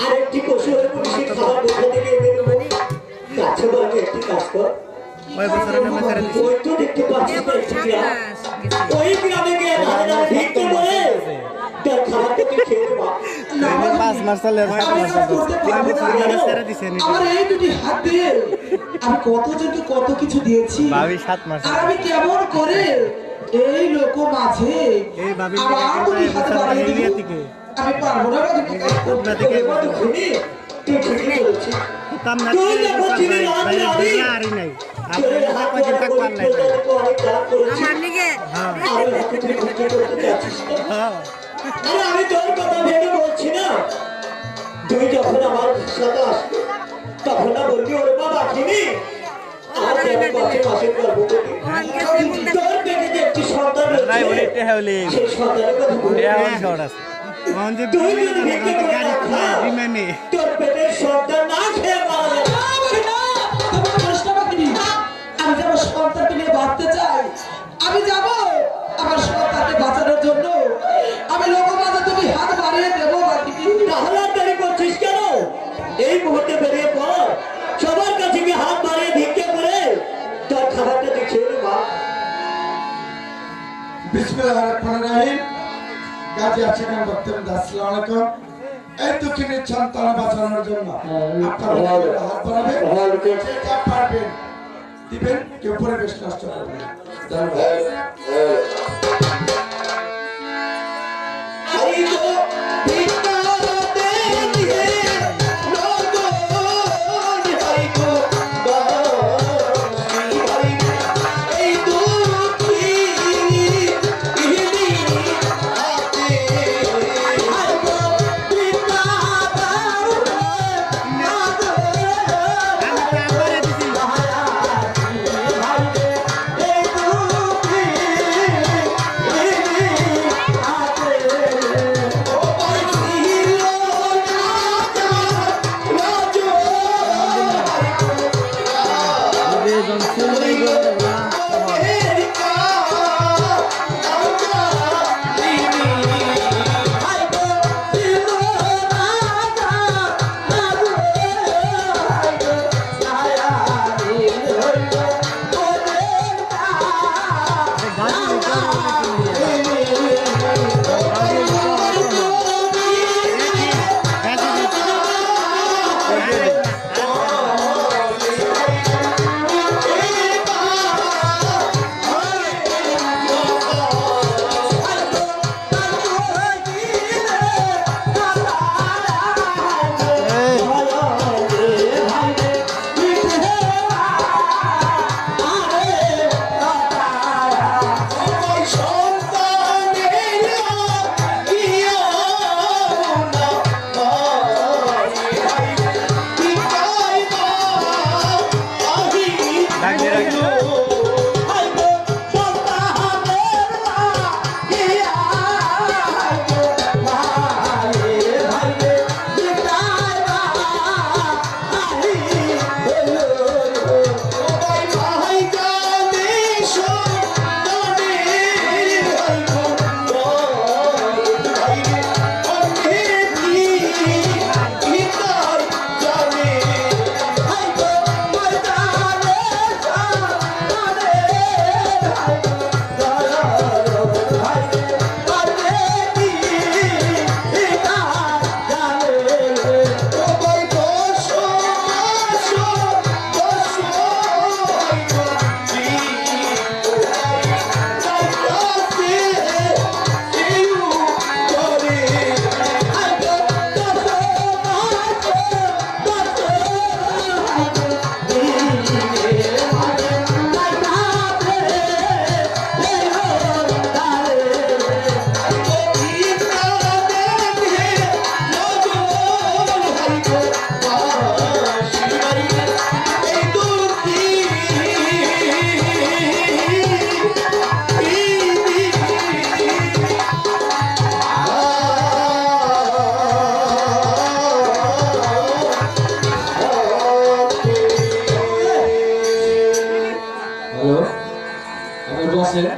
আর একটি পশু হয়ে পুলিশি খাবার কোথা থেকে এনে দেবো? কাছে বলকে একটি কাজ কর, ওই বছরে নামে ছেড়ে দিছি। ওই তো দেখতে পাচ্ছিস না একটি গ্রাম, ওই গ্রামে গিয়ে ধারে ধারে ভিক্ষে করে তার খাবারটা তুই খেয়ে নেবা। না, আমি 5 মাস চলে আর 5 আমি মাস এটা করতে পারবো না। ছেড়ে দিছে নি। আমার এই দুটি হাত দিয়ে আমি কতজনকে কত কিছু দিয়েছি, ভাবি 7 মাস। আর আমি কেমন করে এই লোক মাঝে এই ভাবি আমার দুটি হাত বাড়িয়ে দিব? থেকে আমি পারবো না বাবা। কোথা থেকে ওরে মা দুঃখিনী, তুই ঠিকই বলেছিস। কাম না তুই যখন চিনি না ভাই আমি আরই নাই। তোর হাত আপনি ধরে থাক পার নাই। পরীক্ষা দিতে অনেক কাজ করেছি। হ্যাঁ আর এখন তুই ভিক্ষে করতে যাচ্ছিস না? হ্যাঁ। আরে আমি তোর কথা ভেবে বলছি না, তুই যখন আমার সাথে আসবি তখন না বলবি ওরে বাবা চিনি আর যেমন পাশে পাশে গর্ভবতী তোর পেটে যে একটি সন্তান নাই রয়েছে, বলিতে হলে সেই সন্তানের কথা বলবি। এখন শর্ট আছে। মন যে তুই যদি ভিক্ষে করে গাড়ি না খুলে খাস, বিমানে তোর পেটের সন্তান না খেয়ে মারা যাবে। আমি যাব সন্তানকে নিয়ে বাঁচতে চাই, আমি যাব আমার সন্তানকে বাঁচানোর জন্য। আমি লোক মাঝে তুমি হাত বাড়িয়ে দেবো বাকিটি। তাহলে আর দেরি করছিস কেন? এই মুহূর্তে বেরিয়ে পড়, সবার কাছে গিয়ে হাত বাড়িয়ে ভিক্ষে করে তোর খাবারটা তুই খেয়ে নে মা। বিসমিল্লাহির রহমানির রহিম। গাজী আশিকান বক্তব্য। আসসালামু আলাইকুম। এই দুঃখিনীর সন্তান বাঁচানোর জন্য আপনারা হাত বাড়াবেন, যে যা পারবেন দিবেন, কেউ পরিবেশ নষ্ট করবেন না। এই তো ভিক্ষা দে দিয়ে লগন, এই তো বাঁশি ভাই, এই দুঃখী ইহিলি হাতে, আর গো ভিক্ষা দাও না গো, একবারে দিছি। ভাই রে, এই দুঃখী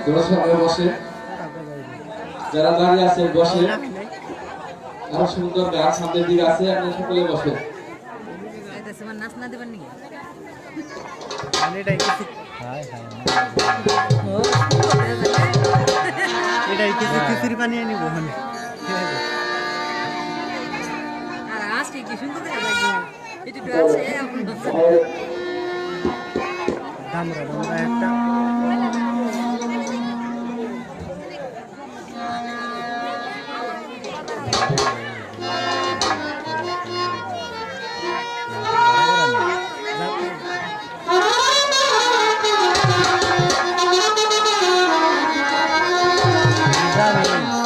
তোরা সবাই বসে, যারা দাঁড়িয়ে আছে বসে, আরো সুন্দর গাছ সামনের দিকে আছে, আপনি সকলে বসে। এটাই কিছু এটাই কিছু খিচুড়ি বানিয়ে নিব দামরা দামরা একটা যাবে